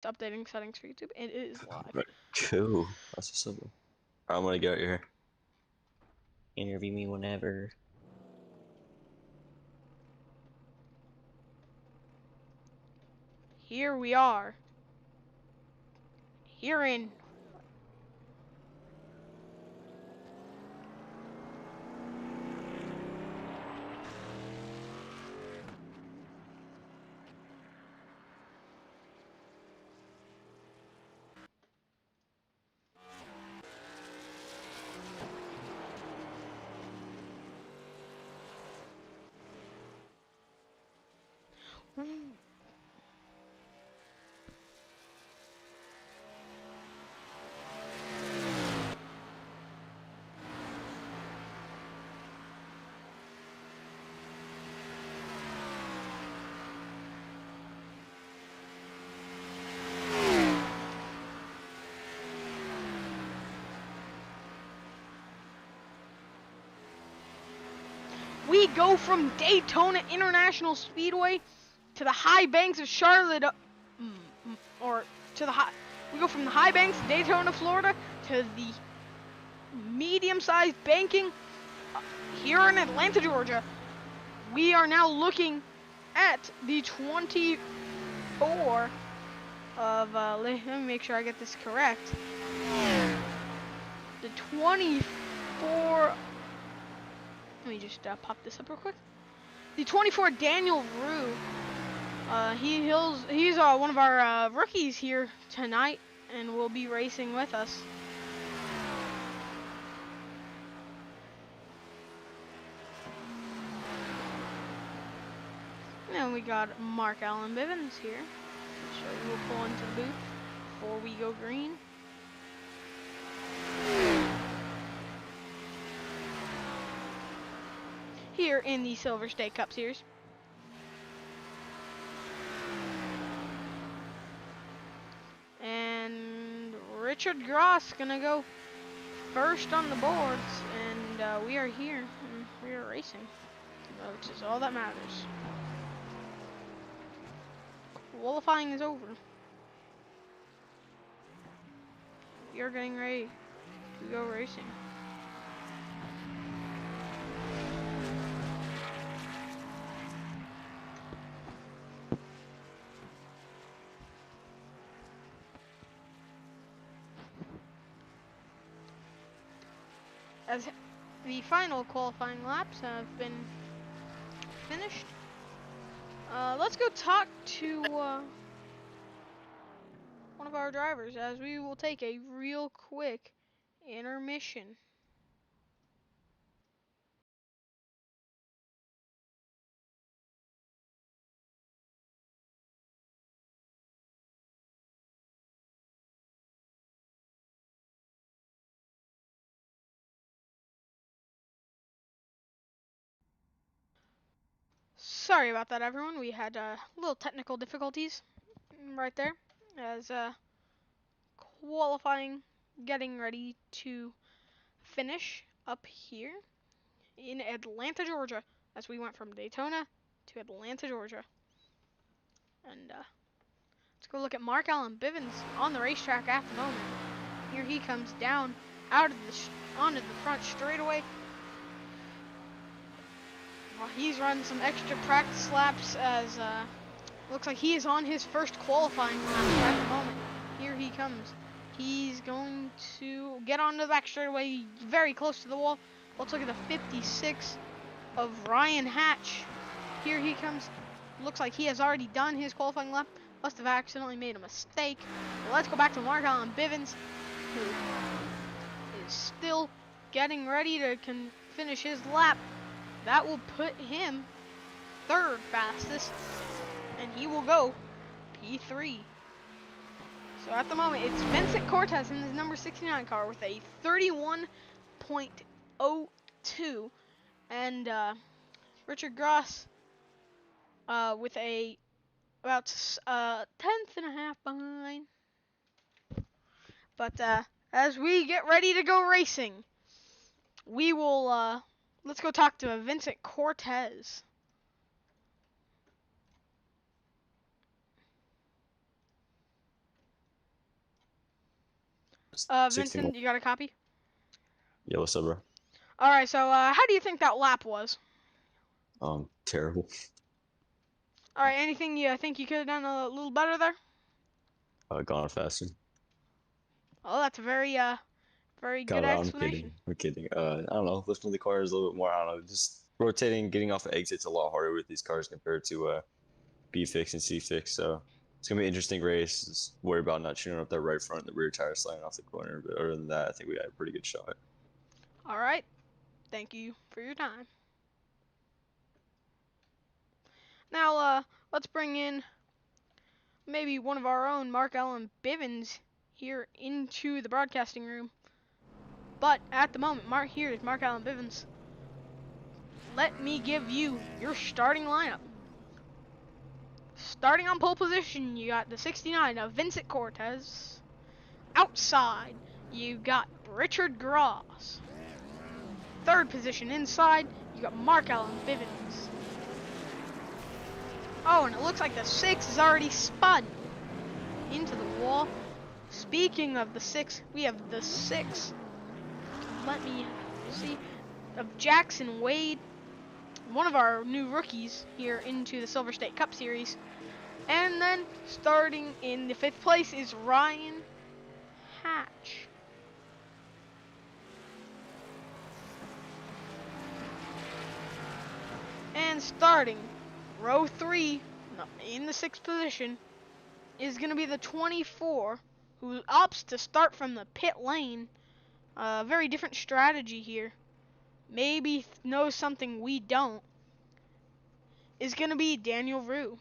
Updating settings for YouTube. It is live. Right. Cool. That's what's up. I'm gonna go here. Interview me whenever. Here we are. Here in. We go from Daytona International Speedway to the high banks of Charlotte, or to the high. We go from the high banks of Daytona, Florida, to the medium-sized banking here in Atlanta, Georgia. We are now looking at the 24 of. Let me make sure I get this correct. The 24. Let me just pop this up real quick. The 24 Daniel Rue. He's one of our rookies here tonight, and will be racing with us. And then we got Mark Allen Bivens here. So we'll pull into the booth before we go green. Here in the Silver State Cup Series. And Richard Gross gonna go first on the boards, and we are here, and we are racing, which is all that matters. Qualifying is over. We are getting ready to go racing. As the final qualifying laps have been finished, let's go talk to one of our drivers, as we will take a real quick intermission. Sorry about that, everyone. We had little technical difficulties right there, as qualifying, getting ready to finish up here in Atlanta, Georgia, as we went from Daytona to Atlanta, Georgia. And let's go look at Mark Allen Bivens on the racetrack at the moment. Here he comes down out of onto the front straightaway. Well, he's running some extra practice laps, as looks like he is on his first qualifying lap at the moment. Here he comes. He's going to get onto the back straightaway, very close to the wall. Let's look at the 56 of Ryan Hatch. Here he comes. Looks like he has already done his qualifying lap. Must have accidentally made a mistake. But let's go back to Mark Allen Bivens, who is still getting ready to finish his lap. That will put him third fastest, and he will go P3. So at the moment, it's Vincent Cortez in his number 69 car with a 31.02, and Richard Gross with a about tenth and a half behind. But as we get ready to go racing, we will let's go talk to Vincent Cortez. Vincent, you got a copy? Yeah, what's up, bro? All right. So, how do you think that lap was? Terrible. All right. Anything you think you could have done a little better there? Gone faster. Oh, that's a very good I'm explanation. kidding. I'm kidding. I don't know. Lifting the cars a little bit more. I don't know. Just rotating, getting off the exits a lot harder with these cars compared to B fix and C fix. So it's gonna be an interesting race. Just worry about not tuning up that right front, and the rear tire sliding off the corner. But other than that, I think we had a pretty good shot. All right. Thank you for your time. Now, let's bring in maybe one of our own, Mark Allen Bivens, here into the broadcasting room. But at the moment, here's Mark Allen Bivens. Let me give you your starting lineup. Starting on pole position, you got the 69 of Vincent Cortez. Outside, you got Richard Gross. Third position inside, you got Mark Allen Bivens. Oh, and it looks like the 6 is already spun into the wall. Speaking of the 6, we have the 6. Let me see. Of Jackson Wade, one of our new rookies here into the Silver State Cup Series. And then starting in the 5th place is Ryan Hatch. And starting row 3 in the 6th position is going to be the 24 who opts to start from the pit lane. Very different strategy here. Maybe knows something we don't. Is going to be Daniel Rue.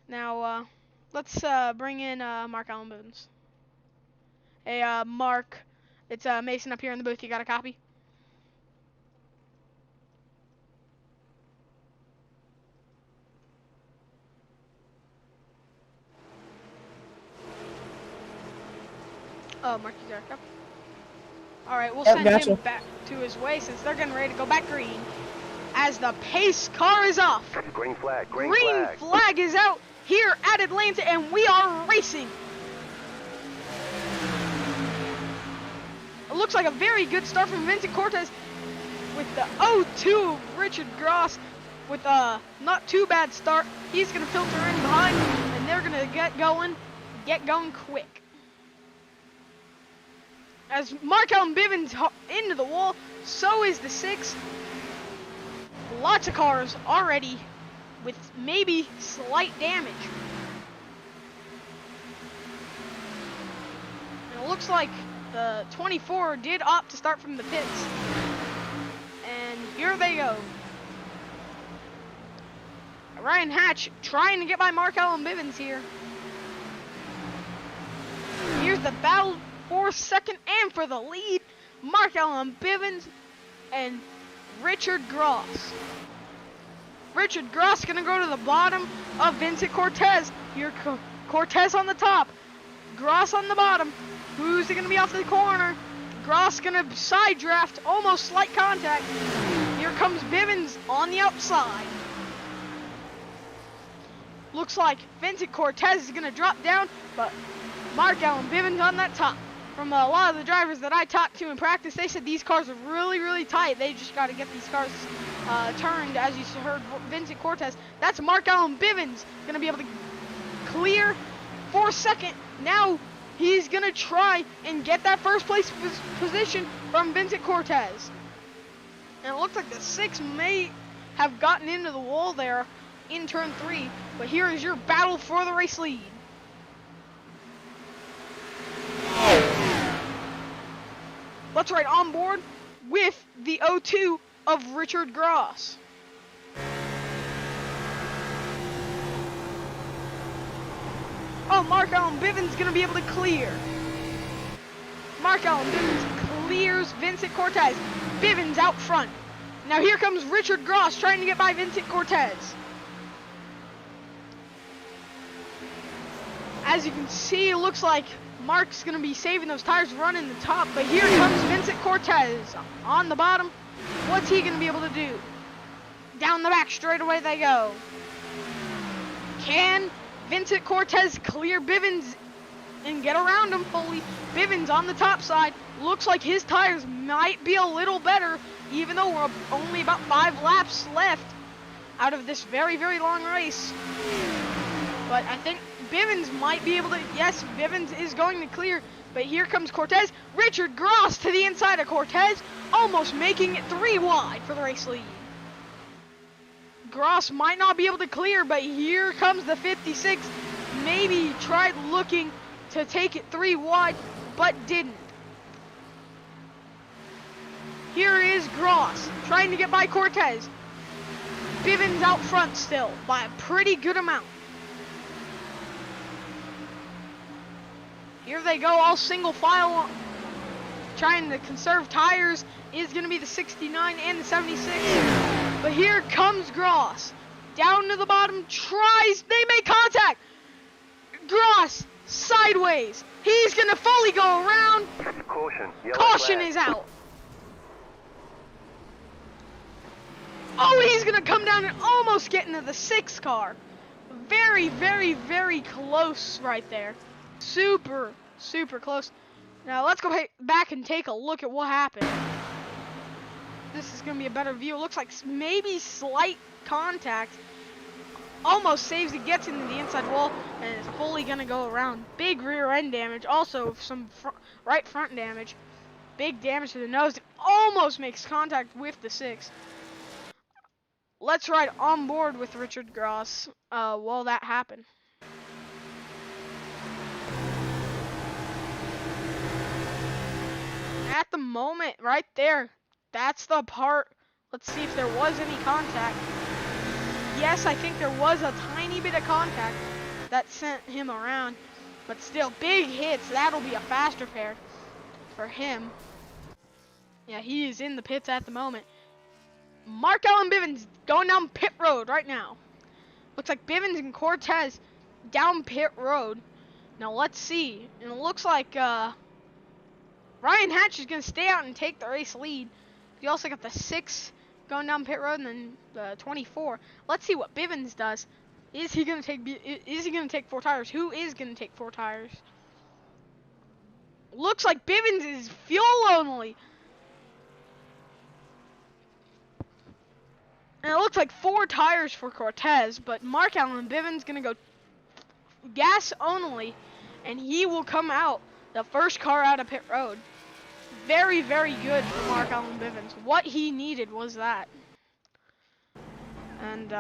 Now, let's bring in Mark Allen Bivens. Hey, Mark, it's Mason up here in the booth. You got a copy? Oh, Mark, you got a copy? All right, we'll send him back to his way since they're getting ready to go back green. As the pace car is off. Green flag. Green flag is out here at Atlanta, and we are racing. It looks like a very good start from Vincent Cortez with the 0-2 of Richard Gross with a not too bad start. He's going to filter in behind, and they're going to get going quick. As Mark Allen Bivens into the wall, so is the 6. Lots of cars already with maybe slight damage. And it looks like the 24 did opt to start from the pits. And here they go. Ryan Hatch trying to get by Mark Allen Bivens here. Here's the battle for second and for the lead. Mark Allen Bivens and Richard Gross. Richard Gross gonna go to the bottom of Vincent Cortez. Here, Cortez on the top, Gross on the bottom. Who's it gonna be off the corner? Gross gonna side draft, almost slight contact. Here comes Bivens on the outside. Looks like Vincent Cortez is gonna drop down, but Mark Allen Bivens on that top. From a lot of the drivers that I talked to in practice, they said these cars are really, really tight. They just got to get these cars turned, as you heard Vincent Cortez. That's Mark Allen Bivens going to be able to clear for second. Now he's going to try and get that first place position from Vincent Cortez. And it looks like the 6 may have gotten into the wall there in turn 3. But here is your battle for the race lead. Let's ride on board with the 0-2 of Richard Gross. Oh, Mark Allen Bivens gonna be able to clear. Mark Allen Bivens clears Vincent Cortez. Bivens out front. Now here comes Richard Gross trying to get by Vincent Cortez. As you can see, it looks like Mark's going to be saving those tires, running the top, but here comes Vincent Cortez on the bottom. What's he going to be able to do? Down the back, straight away they go. Can Vincent Cortez clear Bivens and get around him fully. Bivens on the top side. Looks like his tires might be a little better, even though we're only about 5 laps left out of this very, very long race. But I think Bivens might be able to, yes, Bivens is going to clear, but here comes Cortez. Richard Gross to the inside of Cortez, almost making it 3 wide for the race lead. Gross might not be able to clear, but here comes the 56. Maybe tried looking to take it 3 wide, but didn't. Here is Gross trying to get by Cortez. Bivens out front still by a pretty good amount. Here they go, all single file, trying to conserve tires. Is going to be the 69 and the 76. But here comes Gross. Down to the bottom, tries, they make contact. Gross, sideways. He's going to fully go around. Caution. Caution is out. Oh, he's going to come down and almost get into the 6 car. Very, very, very close right there. Super, super close. Now let's go back and take a look at what happened. This is going to be a better view. It looks like maybe slight contact. Almost saves it, gets into the inside wall, and is fully going to go around. Big rear end damage. Also some right front damage. Big damage to the nose. It almost makes contact with the 6. Let's ride on board with Richard Gross while that happened. At the moment, right there, that's the part. Let's see if there was any contact. Yes, I think there was a tiny bit of contact that sent him around. But still, big hits. That'll be a faster pair for him. Yeah, he is in the pits at the moment. Mark Allen Bivens going down pit road right now. Looks like Bivens and Cortez down pit road. Now let's see. And it looks like Ryan Hatch is going to stay out and take the race lead. You also got the 6 going down pit road and then the 24. Let's see what Bivens does. Is he going to take 4 tires? Who is going to take 4 tires? Looks like Bivens is fuel only. And it looks like 4 tires for Cortez, but Mark Allen Bivens going to go gas only, and he will come out the first car out of pit road. Very, very good for Mark Allen Bivens. What he needed was that. And,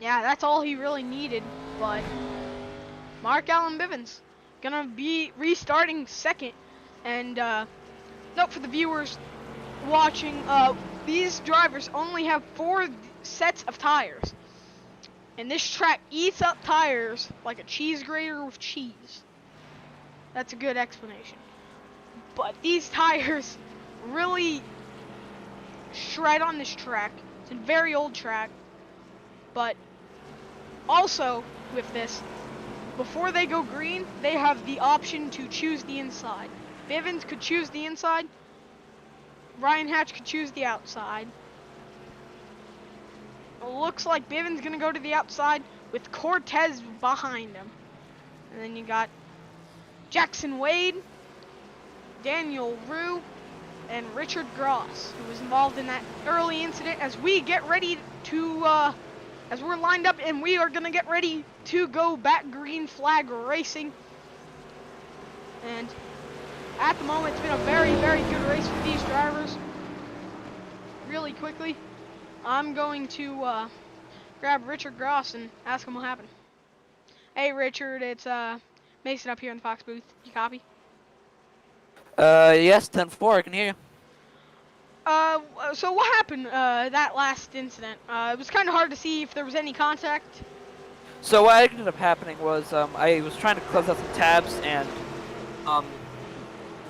yeah, that's all he really needed, but Mark Allen Bivens gonna be restarting second. And, note for the viewers watching, these drivers only have 4 sets of tires. And this track eats up tires like a cheese grater with cheese. That's a good explanation. But these tires really shred on this track. It's a very old track. But also with this, before they go green, they have the option to choose the inside. Bivens could choose the inside. Ryan Hatch could choose the outside. It looks like Bivens gonna go to the outside with Cortez behind him. And then you got Jackson Wade, Daniel Rue, and Richard Gross, who was involved in that early incident. As we get ready to, as we're lined up and we are gonna get ready to go back green flag racing. And at the moment, it's been a very, very good race for these drivers. Really quickly, I'm going to grab Richard Gross and ask him what happened. Hey Richard, it's Mason up here in the Fox booth. You copy? Yes, 10-4, I can hear you. So what happened that last incident? It was kind of hard to see if there was any contact. So what ended up happening was I was trying to close out some tabs and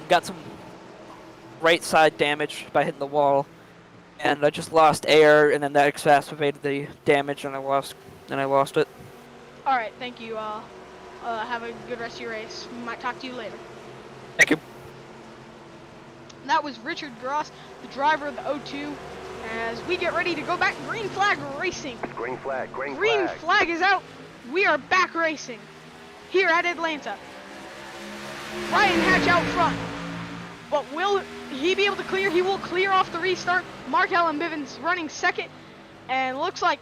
got some right side damage by hitting the wall, and I just lost air, and then that exacerbated the damage, and I lost it. All right, thank you. Have a good rest of your race. We might talk to you later. Thank you. And that was Richard Gross, the driver of the O2, as we get ready to go back green flag racing. Green flag. Green flag is out. We are back racing here at Atlanta. Ryan Hatch out front. But will he be able to clear? He will clear off the restart. Mark Allen Bivens running second. And looks like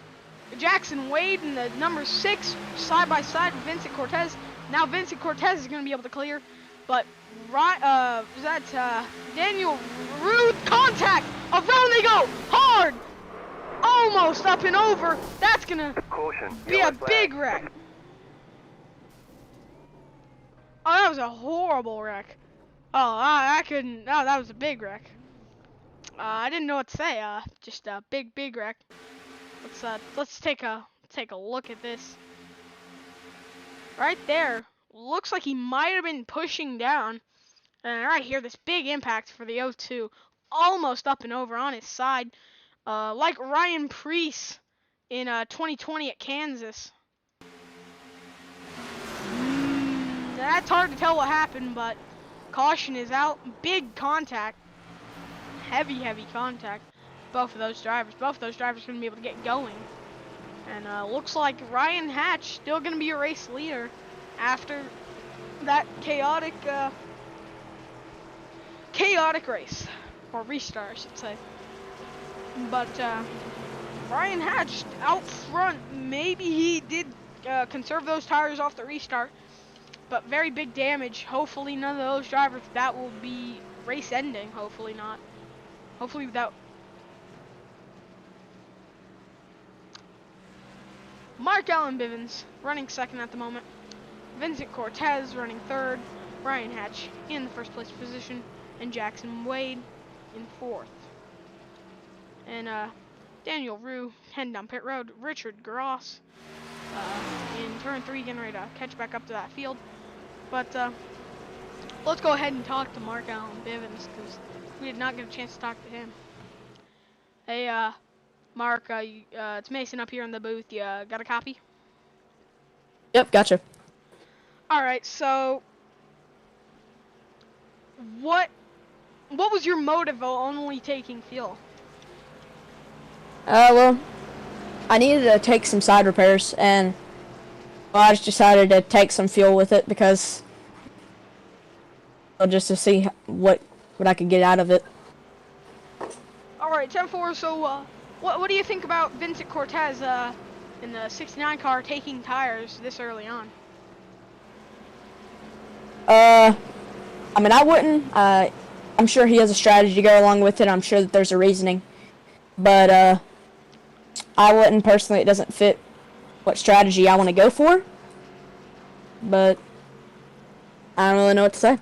Jackson Wade in the number 6 side by side with Vincent Cortez. Now Vincent Cortez is going to be able to clear. But Daniel Rude contact. Around they go. Hard. Almost up and over. That's going to be a big wreck. Oh, that was a horrible wreck. Oh, I couldn't. Oh, that was a big wreck. I didn't know what to say. Just a big wreck. Let's take a look at this. Right there. Looks like he might have been pushing down. And right here, this big impact for the 0-2. Almost up and over on his side. Like Ryan Preece in 2020 at Kansas. That's hard to tell what happened, but caution is out. Big contact. Heavy contact. Both of those drivers are going to be able to get going. And looks like Ryan Hatch still going to be a race leader after that chaotic race. Or restart, I should say. But Ryan Hatch out front, maybe he did conserve those tires off the restart. But very big damage. Hopefully none of those drivers, that will be race ending. Hopefully not. Hopefully without. Mark Allen Bivens running second at the moment. Vincent Cortez running third. Ryan Hatch in the first place position. And Jackson Wade in fourth. And Daniel Rue heading down pit road. Richard Gross in turn 3 getting ready to catch back up to that field. But let's go ahead and talk to Mark Allen Bivens because we did not get a chance to talk to him. Hey, Mark, it's Mason up here in the booth. You got a copy? Yep, gotcha. All right, so what was your motive of only taking fuel? Well, I needed to take some side repairs, and I just decided to take some fuel with it because just to see what I could get out of it. All right, 10-4. So, what do you think about Vincent Cortez in the 69 car taking tires this early on? I mean, I wouldn't. I'm sure he has a strategy to go along with it. I'm sure that there's a reasoning, but I wouldn't personally. It doesn't fit what strategy I want to go for, but I don't really know what to say.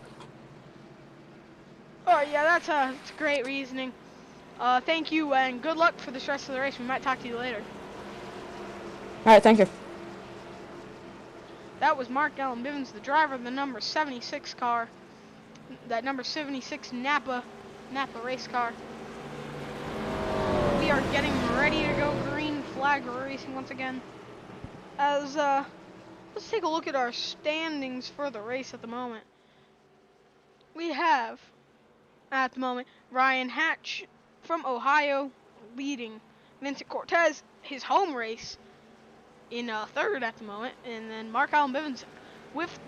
Oh yeah, that's great reasoning. Thank you and good luck for the rest of the race. We might talk to you later. All right, thank you. That was Mark Allen Bivens, the driver of the number 76 car, that number 76 Napa race car. We are getting ready to go green flag racing once again. As let's take a look at our standings for the race at the moment. We have at the moment Ryan Hatch from Ohio leading. Vincent Cortez, his home race, in third at the moment, and then Mark Allen Bivens with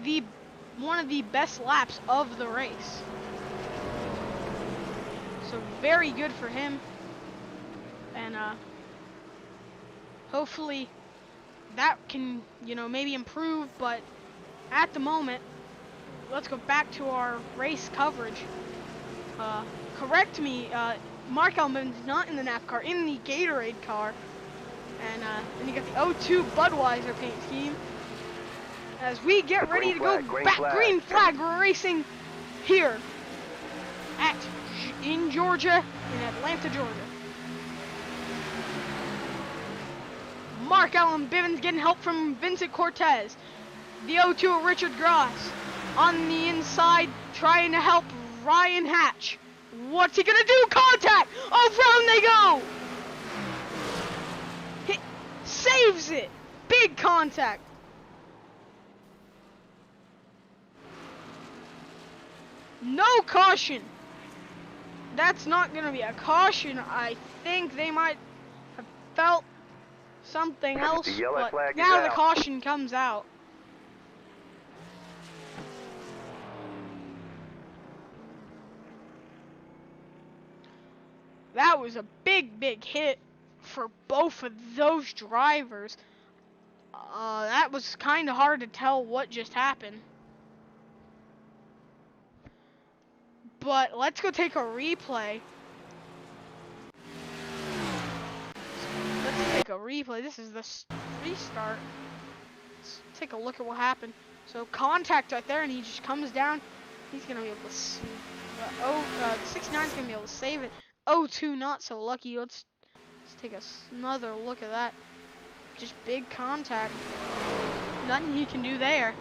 one of the best laps of the race. So very good for him, and hopefully that can maybe improve. But at the moment, let's go back to our race coverage. Correct me, Mark Allen Bivens not in the NAP car, in the Gatorade car. And then you got the 0-2 Budweiser paint scheme. As we get ready to go back green flag racing here in Georgia, in Atlanta, Georgia. Mark Allen Bivens getting help from Vincent Cortez. The 0-2 Richard Gross on the inside trying to help Ryan Hatch. What's he gonna do? Contact! Around they go! Saves it! Big contact! No caution! That's not gonna be a caution. I think they might have felt something else, but now the caution comes out. that was a big hit for both of those drivers. That was kind of hard to tell what just happened. But let's go take a replay. Let's take a replay. This is the restart. Let's take a look at what happened. So contact right there, and he just comes down. He's gonna be able to. The 69's gonna be able to save it. 02 not so lucky. Let's take another look at that. Just big contact. Nothing he can do there.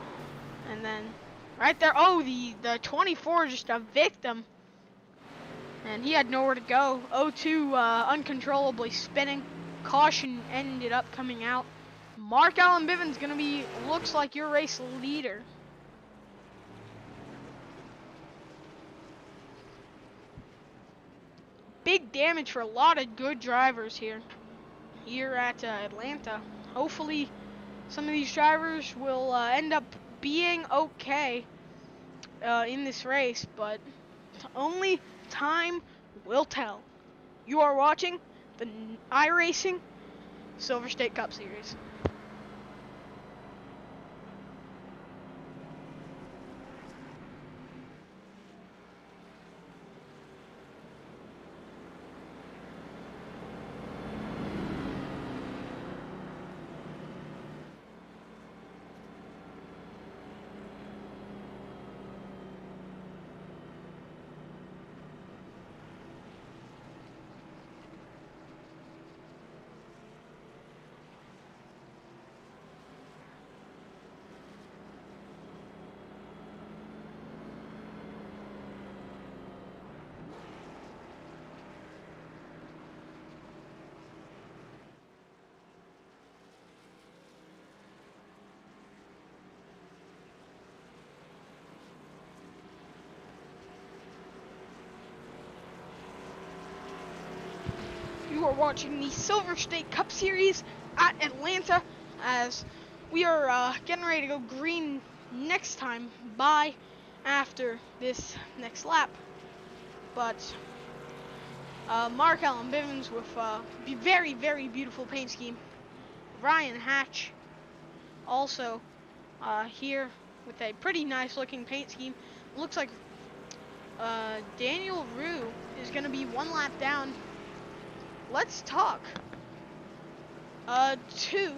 And then right there, oh, the 24 just a victim. And he had nowhere to go. 02 uncontrollably spinning. Caution ended up coming out. Mark Allen Bivens gonna be, looks like your race leader. Big damage for a lot of good drivers here at Atlanta. Hopefully some of these drivers will end up being okay in this race, but only time will tell. You are watching the iRacing Silver State Cup Series. You are watching the Silver State Cup Series at Atlanta, as we are getting ready to go green next time after this next lap. But Mark Allen Bivens with a very beautiful paint scheme. Ryan Hatch also here with a pretty nice looking paint scheme. Looks like Daniel Rue is going to be one lap down. Let's talk to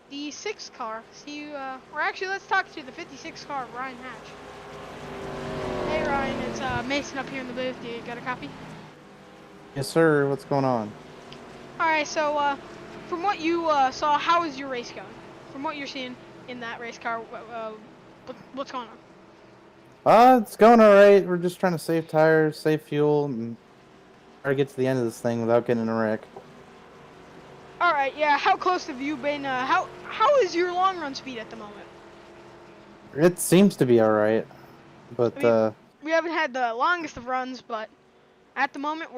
the 6 car. See, or actually, let's talk to the 56 car, Ryan Hatch. Hey Ryan, it's Mason up here in the booth. Do you got a copy? Yes, sir. What's going on? All right. So, from what you saw, how is your race going? From what you're seeing in that race car, what's going on? It's going all right. We're just trying to save tires, save fuel, and try to get to the end of this thing without getting in a wreck. All right. Yeah. How close have you been? How is your long run speed at the moment? It seems to be all right, but I mean, we haven't had the longest of runs, but at the moment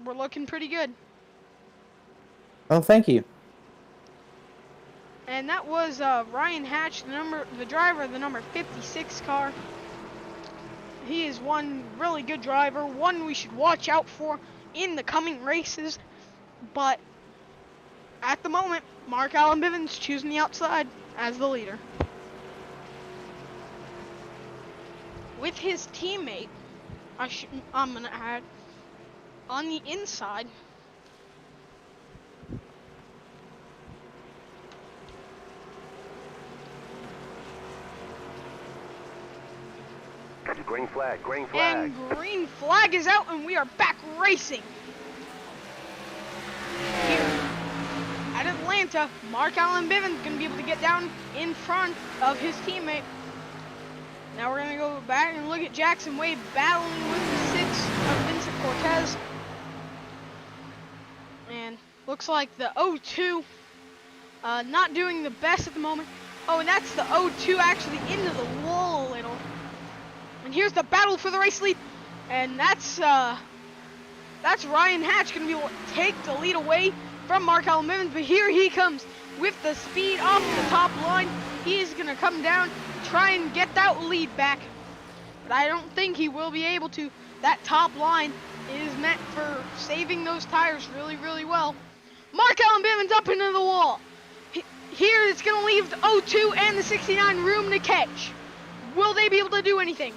we're looking pretty good. oh, thank you. And that was Ryan Hatch, the driver of the number 56 car. He is one really good driver, one we should watch out for in the coming races. But at the moment, Mark Allen Bivens choosing the outside as the leader. With his teammate, I'm gonna add, on the inside. Green flag, green flag. And green flag is out, and we are back racing. Here at Atlanta, Mark Allen Bivens going to be able to get down in front of his teammate. Now we're going to go back and look at Jackson Wade battling with the 6 of Vincent Cortez. And looks like the 02 not doing the best at the moment. Oh, and that's the 02 actually into the wall a little. And here's the battle for the race lead, and that's Ryan Hatch gonna be able to take the lead away from Mark Allen Bivens. But here he comes with the speed off the top line. He's gonna come down, try and get that lead back, but I don't think he will be able to. That top line is meant for saving those tires really, really well. Mark Allen Bivens up into the wall. Here it's going to leave the 02 and the 69 room to catch. Will they be able to do anything?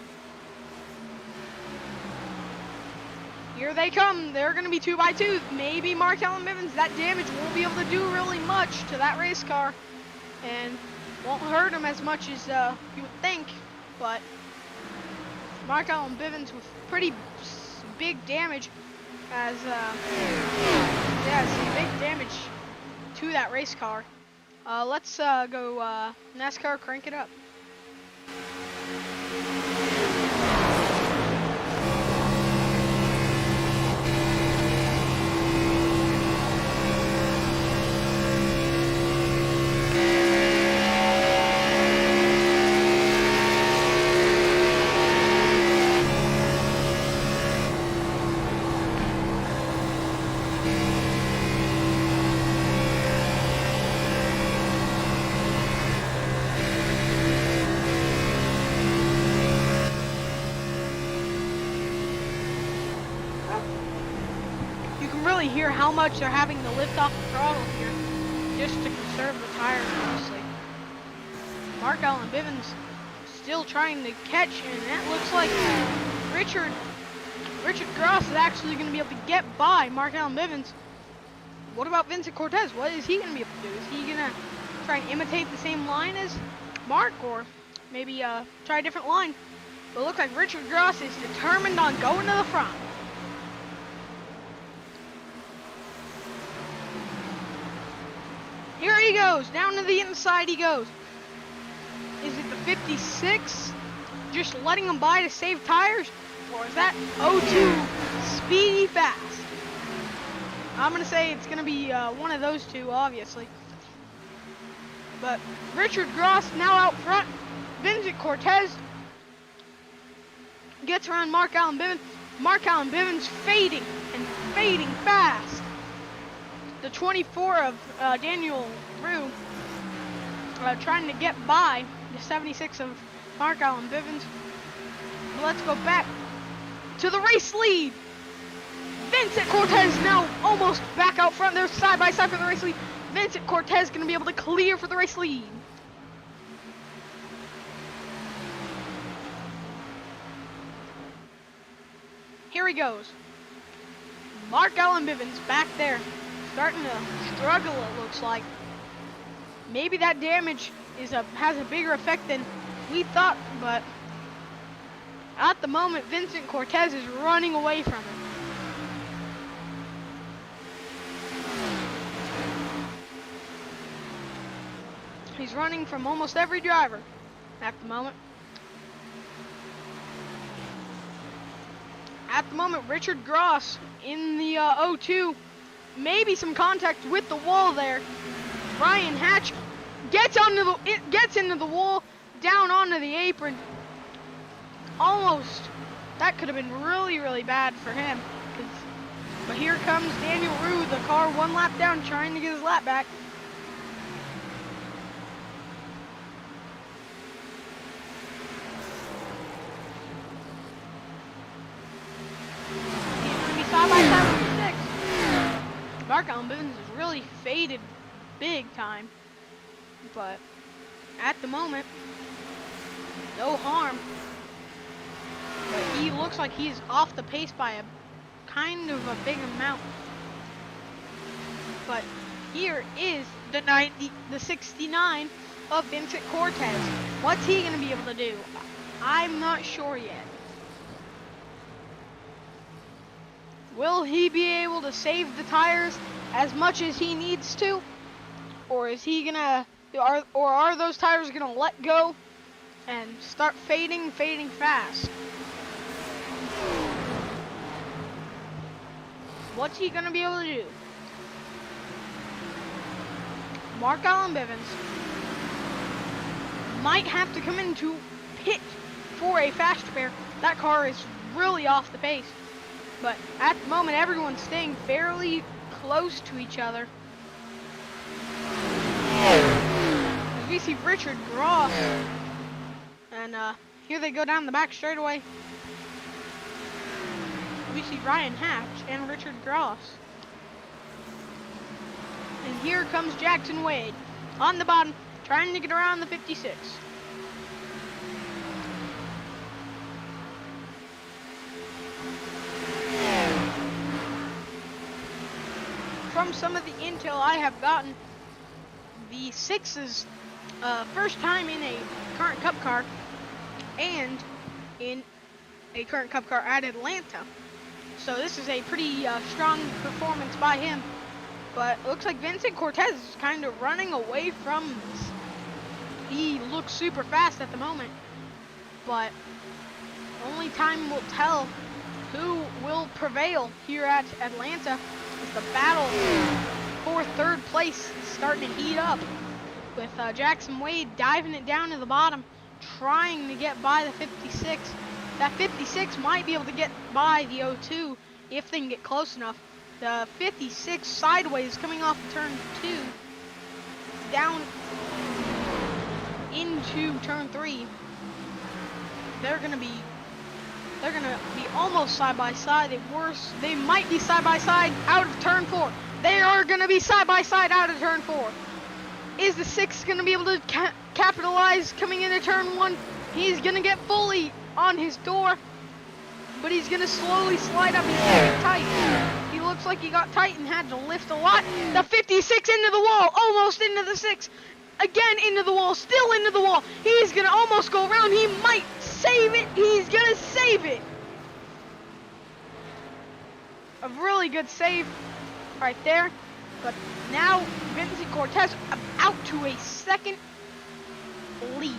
Here they come. They're going to be 2x2. Maybe Mark Allen Bivens, that damage won't be able to do really much to that race car. And won't hurt him as much as you would think. But Mark Allen Bivens with pretty big damage as, some big damage to that race car. Let's go NASCAR crank it up. Hear how much they're having to lift off the throttle here just to conserve the tires, honestly. Mark Allen Bivens still trying to catch, and that looks like Richard Gross is actually going to be able to get by Mark Allen Bivens. What about Vincent Cortez? What is he going to be able to do? Is he going to try and imitate the same line as Mark, or maybe try a different line? But it looks like Richard Gross is determined on going to the front. Here he goes, down to the inside he goes. Is it the 56 just letting him by to save tires? Or is that 02 speedy fast? I'm going to say it's going to be one of those two, obviously. But Richard Gross now out front. Vincent Cortez gets around Mark Allen Bivens. Mark Allen Bivens fading and fading fast. The 24 of Daniel Rue trying to get by the 76 of Mark Allen Bivens. But let's go back to the race lead. Vincent Cortez now almost back out front. They're side by side for the race lead. Vincent Cortez going to be able to clear for the race lead. Here he goes. Mark Allen Bivens back there. Starting to struggle, it looks like. Maybe that damage has a bigger effect than we thought, but at the moment, Vincent Cortez is running away from him. He's running from almost every driver at the moment. At the moment, Richard Gross in the 02. Maybe some contact with the wall there. Ryan Hatch gets into the wall, down onto the apron. Almost. That could have been really, really bad for him. But here comes Daniel Rue, the car one lap down, trying to get his lap back. He's going to be side by side with the 6. Mark Allen Bivens is really faded big time, but at the moment, no harm. But he looks like he's off the pace by a kind of a big amount. But here is the 69 of Vincent Cortez. What's he going to be able to do? I'm not sure yet. Will he be able to save the tires as much as he needs to? Or is he gonna, are those tires gonna let go and start fading fast? What's he gonna be able to do? Mark Allen Bivens might have to come into pit for a fast repair. That car is really off the pace. But at the moment, everyone's staying fairly close to each other. As we see Richard Gross. And here they go down the back straightaway. we see Ryan Hatch and Richard Gross. And here comes Jackson Wade on the bottom, trying to get around the 56. From some of the intel I have gotten, the 6's first time in a current Cup car and in a current Cup car at Atlanta. So this is a pretty strong performance by him. But it looks like Vincent Cortez is kind of running away from this. He looks super fast at the moment, but only time will tell who will prevail here at Atlanta, as the battle for third place is starting to heat up, with Jackson Wade diving it down to the bottom, trying to get by the 56. That 56 might be able to get by the 02 if they can get close enough. The 56 sideways coming off of turn 2 down into turn 3. They're gonna be almost side by side. At worst, they might be side by side out of turn 4. They are gonna be side by side out of turn 4. Is the 6 gonna be able to capitalize coming into turn 1? He's gonna get fully on his door, but he's gonna slowly slide up. He's getting tight. He looks like he got tight and had to lift a lot. The 56 into the wall, almost into the 6. Again into the wall, still into the wall. He's gonna almost go around. He might save it. He's gonna save it. A really good save right there. But now Vincent Cortez out to a second lead.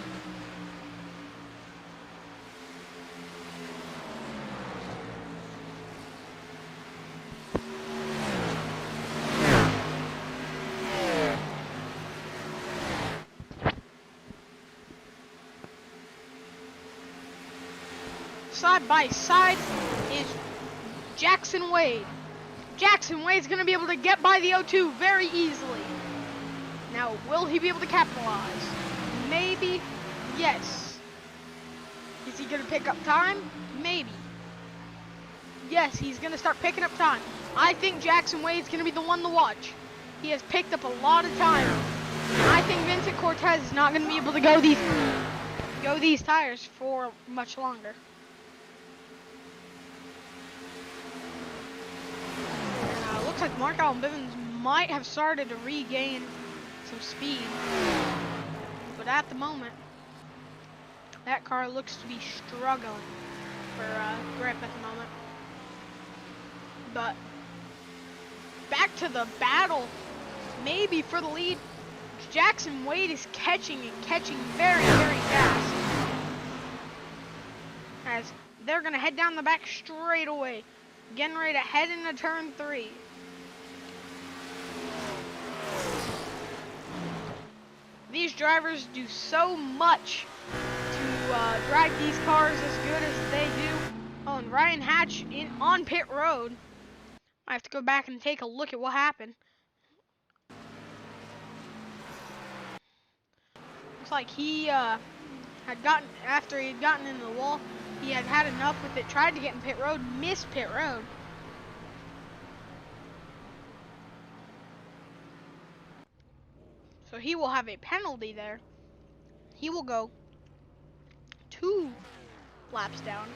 Side by side is Jackson Wade. Jackson Wade's going to be able to get by the 02 very easily. Now, will he be able to capitalize? Maybe. Yes. Is he going to pick up time? Maybe. Yes, he's going to start picking up time. I think Jackson Wade's going to be the one to watch. He has picked up a lot of time. I think Vincent Cortez is not going to be able to go these tires for much longer. Looks like Mark Allen Bivens might have started to regain some speed, but at the moment, that car looks to be struggling for grip at the moment. But back to the battle, maybe for the lead. Jackson Wade is catching very, very fast, as they're gonna head down the back straight away, getting ready to head into turn 3. These drivers do so much to drag these cars as good as they do. Oh, and Ryan Hatch on pit road. I have to go back and take a look at what happened. Looks like he had gotten, after he had gotten into the wall, he had had enough with it, tried to get in pit road, missed pit road. So he will have a penalty there. He will go 2 laps down,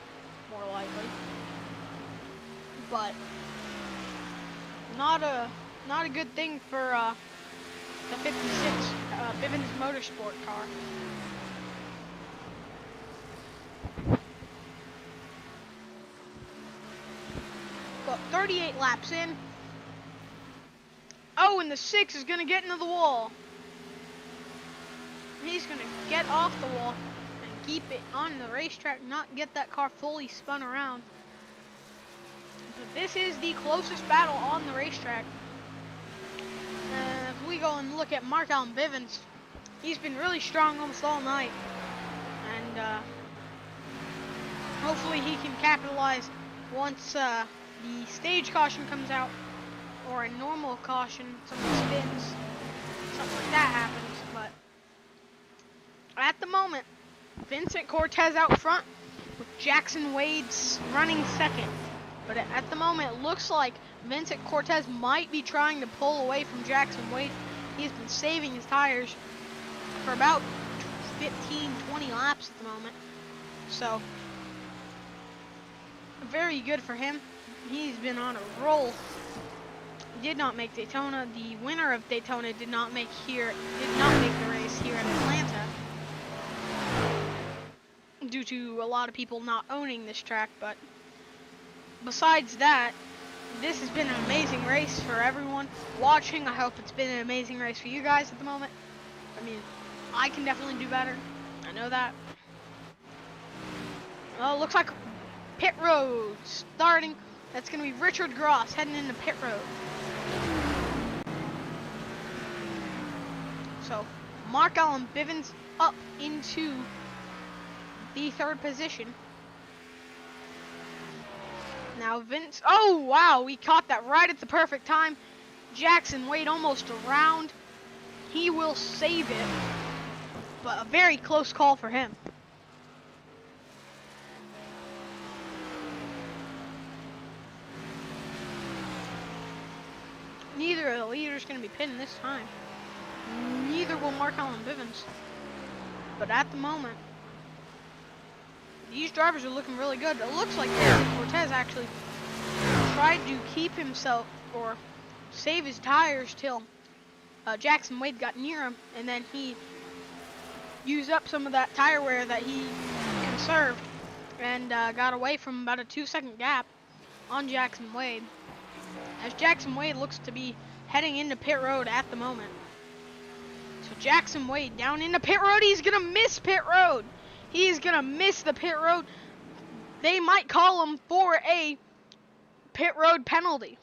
more likely. But not a good thing for the 56 Bivens Motorsport car. Got 38 laps in. Oh, and the 6 is gonna get into the wall. He's gonna get off the wall and keep it on the racetrack, not get that car fully spun around. But this is the closest battle on the racetrack. If we go and look at Mark Allen Bivens, he's been really strong almost all night, and hopefully he can capitalize once the stage caution comes out, or a normal caution, someone spins, something like that happens. But at the moment, Vincent Cortez out front, with Jackson Wade running second. But at the moment, it looks like Vincent Cortez might be trying to pull away from Jackson Wade. He's been saving his tires for about 15, 20 laps at the moment. So, very good for him. He's been on a roll. Did not make Daytona. The winner of Daytona did not make the race here at Atlanta due to a lot of people not owning this track. But besides that, this has been an amazing race for everyone watching. I hope it's been an amazing race for you guys at the moment. I mean, I can definitely do better. I know that. Well, looks like pit road starting. That's going to be Richard Gross heading into pit road. So, Mark Allen Bivens up into the third position. Now Vince, oh wow, we caught that right at the perfect time. Jackson Wade almost around. He will save it, but a very close call for him. Neither of the leaders going to be pitting this time. Neither will Mark Allen Bivens. But at the moment, these drivers are looking really good. It looks like Cortez actually tried to keep himself or save his tires till Jackson Wade got near him, and then he used up some of that tire wear that he conserved and got away from about a 2-second gap on Jackson Wade. As Jackson Wade looks to be heading into pit road at the moment. So Jackson Wade down into pit road. He's going to miss pit road. He's going to miss the pit road. They might call him for a pit road penalty.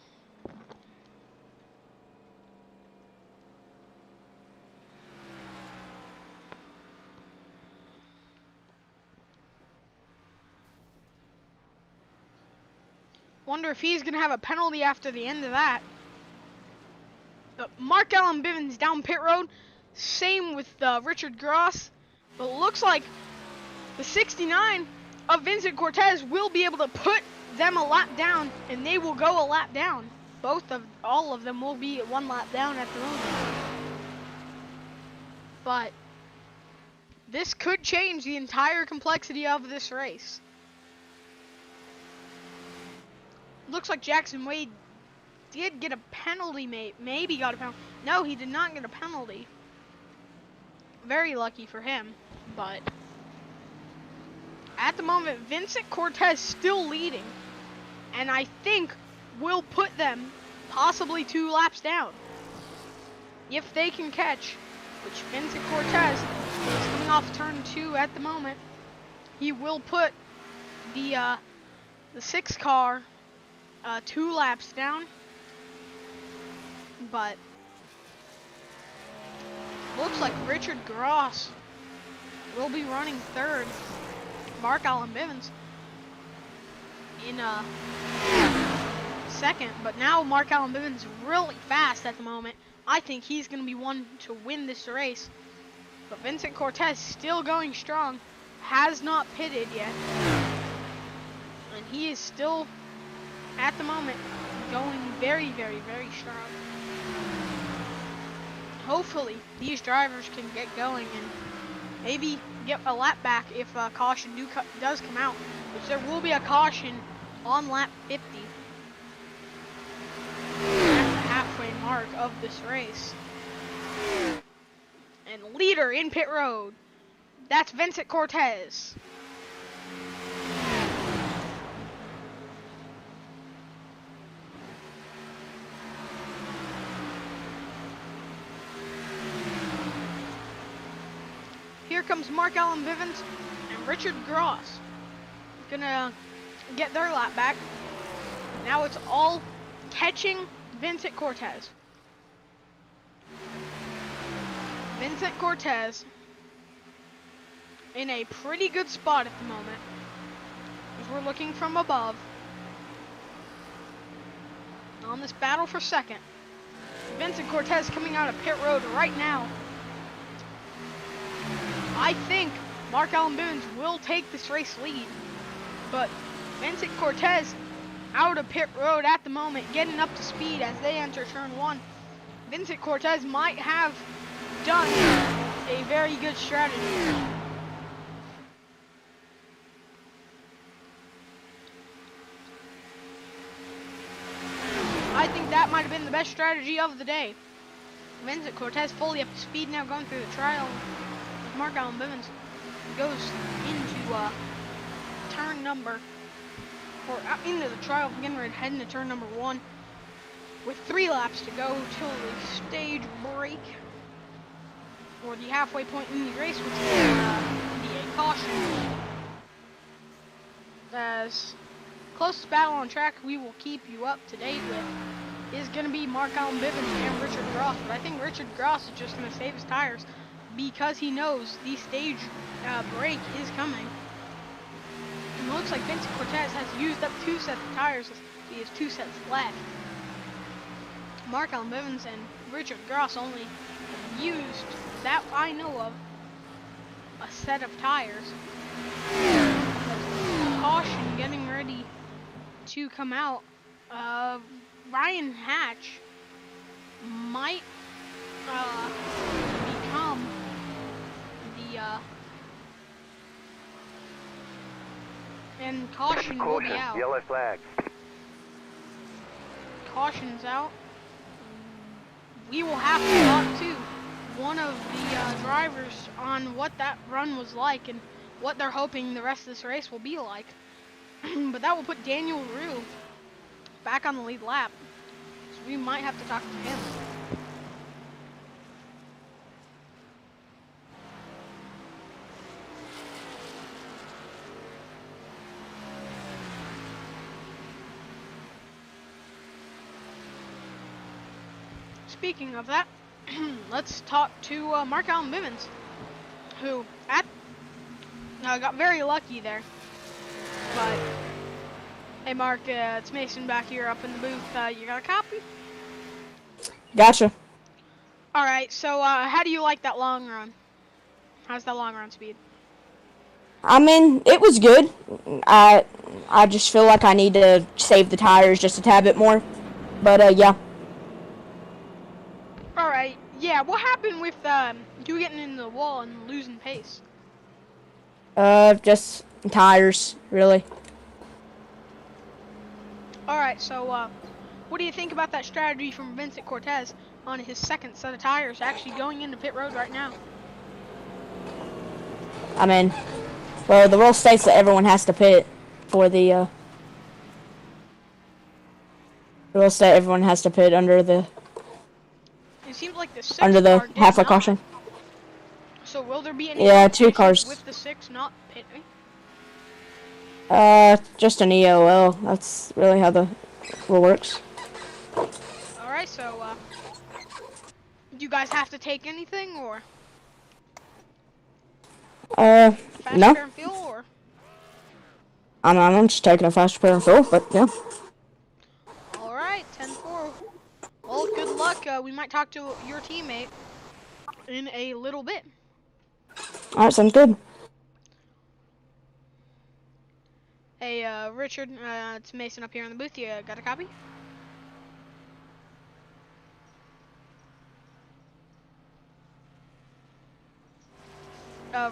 Wonder if he's going to have a penalty after the end of that. But Mark Allen Bivens down pit road. Same with Richard Gross. But it looks like the 69 of Vincent Cortez will be able to put them a lap down, and they will go a lap down. All of them will be 1 lap down at the moment. But this could change the entire complexity of this race. Looks like Jackson Wade did get a penalty, maybe got a penalty. No, he did not get a penalty. Very lucky for him, but at the moment, Vincent Cortez still leading, and I think will put them possibly 2 laps down. If they can catch, which Vincent Cortez is coming off turn 2 at the moment, he will put the 6 car 2 laps down, but looks like Richard Gross will be running third. Mark Allen Bivens in second, but now Mark Allen Bivens really fast at the moment. I think he's going to be one to win this race, but Vincent Cortez still going strong, has not pitted yet, and he is still at the moment going very, very, very strong. Hopefully these drivers can get going and maybe get a lap back if caution does come out, which there will be a caution on lap 50 at the halfway mark of this race. And leader in pit road, that's Vincent Cortez. Here comes Mark Allen Bivens and Richard Gross. Gonna get their lap back. Now it's all catching Vincent Cortez. Vincent Cortez in a pretty good spot at the moment, as we're looking from above on this battle for second. Vincent Cortez coming out of pit road right now. I think Mark Allen Bivens will take this race lead, but Vincent Cortez out of pit road at the moment, getting up to speed as they enter turn 1. Vincent Cortez might have done a very good strategy. I think that might have been the best strategy of the day. Vincent Cortez fully up to speed now, going through the trial. Mark Allen Bivens goes into turn number, or into the trial, getting ready to head into turn number 1 with 3 laps to go till the stage break, or the halfway point in the race, which will be a caution. As closest battle on track we will keep you up to date with is going to be Mark Allen Bivens and Richard Gross, but I think Richard Gross is just going to save his tires because he knows the stage break is coming. It looks like Vincent Cortez has used up 2 sets of tires. He has 2 sets left. Mark Allen Bivens and Richard Gross only used, that I know of, a set of tires. Caution getting ready to come out. Ryan Hatch might become the and caution will be out. Yellow flag. Caution's out. We will have to talk to one of the drivers on what that run was like and what they're hoping the rest of this race will be like. But that will put Daniel Rue back on the lead lap. So we might have to talk to him. Speaking of that, let's talk to Mark Allen Bivens, who got very lucky there. But hey, Mark, it's Mason back here up in the booth. You got a copy? Gotcha. All right. So how do you like that long run? How's that long run speed? I mean, it was good. I just feel like I need to save the tires just a tad bit more. But yeah. All right. Yeah. What happened with you getting in the wall and losing pace? Just tires, really. All right. So what do you think about that strategy from Vincent Cortez on his second set of tires, actually going into pit road right now? I mean, well, the rule states that everyone has to pit for the rule state everyone has to pit under the It seems like the 6 under the car did halfway not. caution. So will there be any Yeah, 2 complications cars. with the 6 not pitting? Just an EOL. That's really how the rule works. All right. So do you guys have to take anything, or fast No. tire and fuel, or? I'm just taking a fast pair and full, but yeah. All right, 10-4. Well, good luck. We might talk to your teammate in a little bit. Alright, sounds good. Hey, Richard, it's Mason up here in the booth. You got a copy?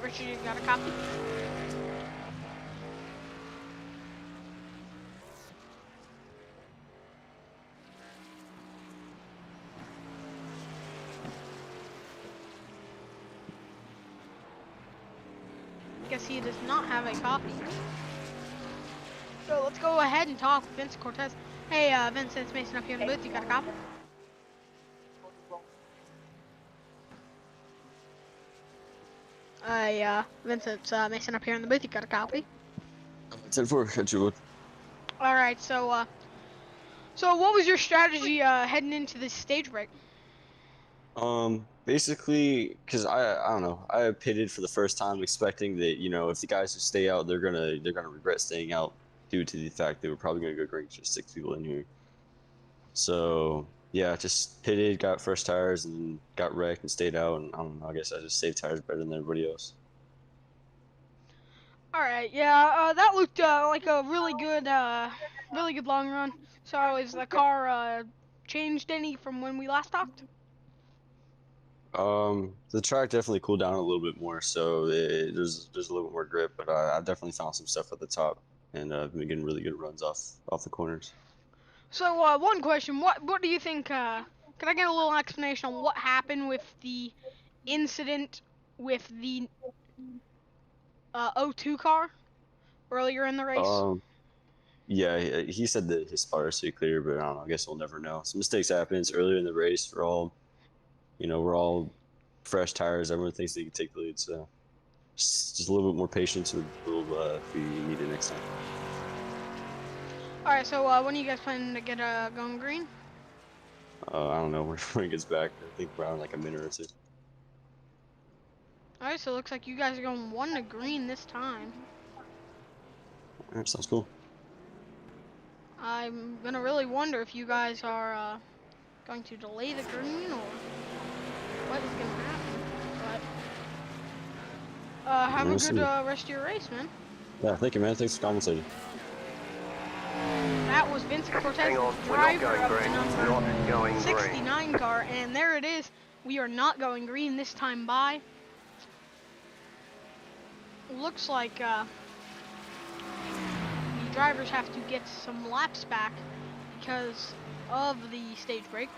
Richard, you got a copy? Guess he does not have a copy. So let's go ahead and talk with Vincent Cortez. Hey, Vincent, it's Mason up here in the booth. You got a copy? Vincent, it's Mason up here in the booth. You got a copy? 10-4, got you. All right. So, so what was your strategy heading into this stage break? Basically, cause I don't know, I pitted for the first time expecting that, you know, if the guys who stay out, they're gonna regret staying out due to the fact they were probably gonna go green. Just 6 people in here. So yeah, just pitted, got first tires, and got wrecked and stayed out. And I don't know, I guess I just saved tires better than everybody else. All right. Yeah. That looked like a really good really good long run. So is the car changed any from when we last talked? The track definitely cooled down a little bit more, so there's a little bit more grip, but I've definitely found some stuff at the top, and been getting really good runs off the corners. So one question, what do you think? Can I get a little explanation on what happened with the incident with the O2 car earlier in the race? Um, yeah, he said that his spotter stayed clear, but I don't know. I guess we'll never know. Some mistakes happens earlier in the race. We're all fresh tires. Everyone thinks they can take the lead, so just a little bit more patience with little if we need it next time. All right. So when are you guys planning to get going green? I don't know when it gets back. I think around like a minute or two. All right. So it looks like you guys are going 1 to green this time. All right, sounds cool. I'm gonna really wonder if you guys are going to delay the green or what is gonna happen. But have a We'll good see. rest of your race, man. Yeah, thank you, man. Thanks for commentating. That was Vincent Cortez, Hang on, the we're not driver going of the green. number Not going green. 69 car, and there it is. We are not going green this time by. Looks like the drivers have to get some laps back because of the stage break.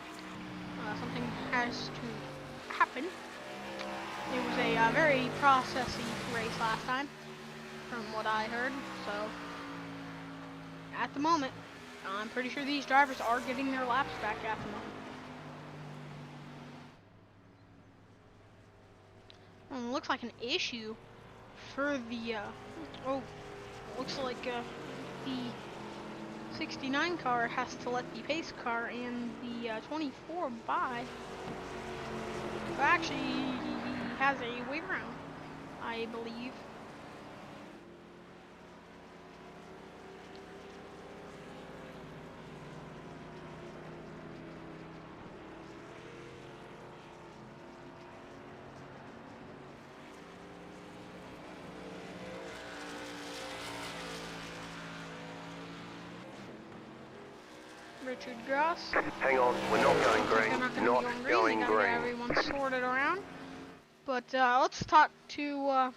Something has to happen. It was a very processy race last time, from what I heard. So, at the moment, I'm pretty sure these drivers are getting their laps back at the moment. Looks like an issue for the, looks like the 69 car has to let the pace car and the 24 by. But actually, he has a way around, I believe. Richard Gross. Hang on, we're not going green. They're not going Not to be going They gotta get green. everyone sorted around. But let's talk to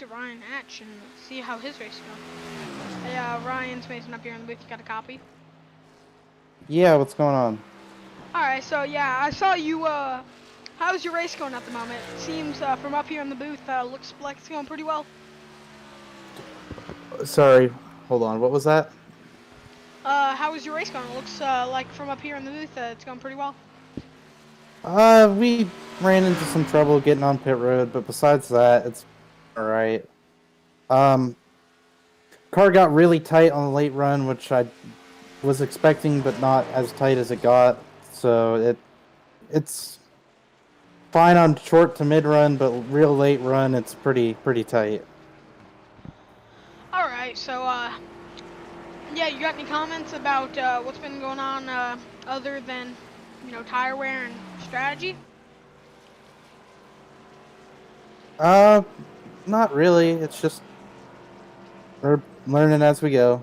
Ryan Hatch and see how his race is going. Hey, Ryan's Mason up here in the booth. You got a copy? Yeah, what's going on? All right. So yeah, I saw you. How's your race going at the moment? It seems from up here in the booth, looks like it's going pretty well. Sorry, hold on. What was that? How is your race going? It looks like from up here in the booth, it's going pretty well. We ran into some trouble getting on pit road, but besides that, it's alright. Car got really tight on the late run, which I was expecting, but not as tight as it got. So it's fine on short to mid run, but real late run, it's pretty tight. All right. So yeah, you got any comments about what's been going on other than, tire wear and strategy? Not really. It's just we're learning as we go.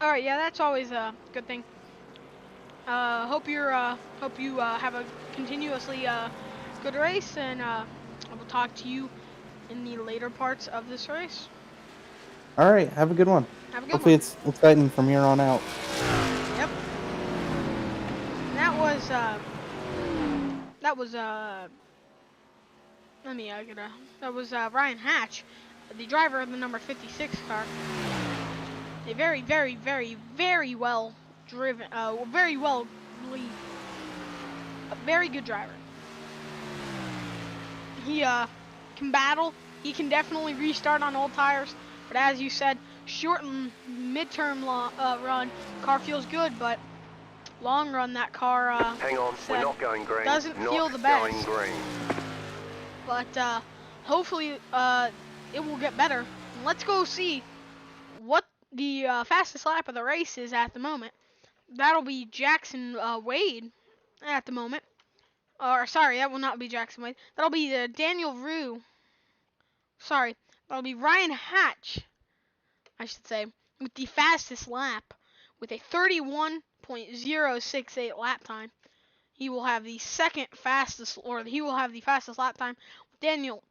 All right. Yeah, that's always a good thing. Hope you have a continuously good race, and I will talk to you in the later parts of this race. Alright, have a good one. Have a good Hopefully one. it's exciting from here on out. Yep. And that was Ryan Hatch, the driver of the number 56 car. A very, very, very, very well driven, a very good driver. He can battle. He can definitely restart on old tires. But as you said, short and midterm run, car feels good, but long run, that car Hang on, we're not going green. doesn't not feel the going best. green. But hopefully it will get better. Let's go see what the fastest lap of the race is at the moment. That'll be Jackson Wade at the moment. Or sorry, that will not be Jackson Wade. That'll be Daniel Rue. Sorry, That'll be Ryan Hatch, I should say, with the fastest lap, with a 31.068 lap time. He will have the fastest lap time. Daniel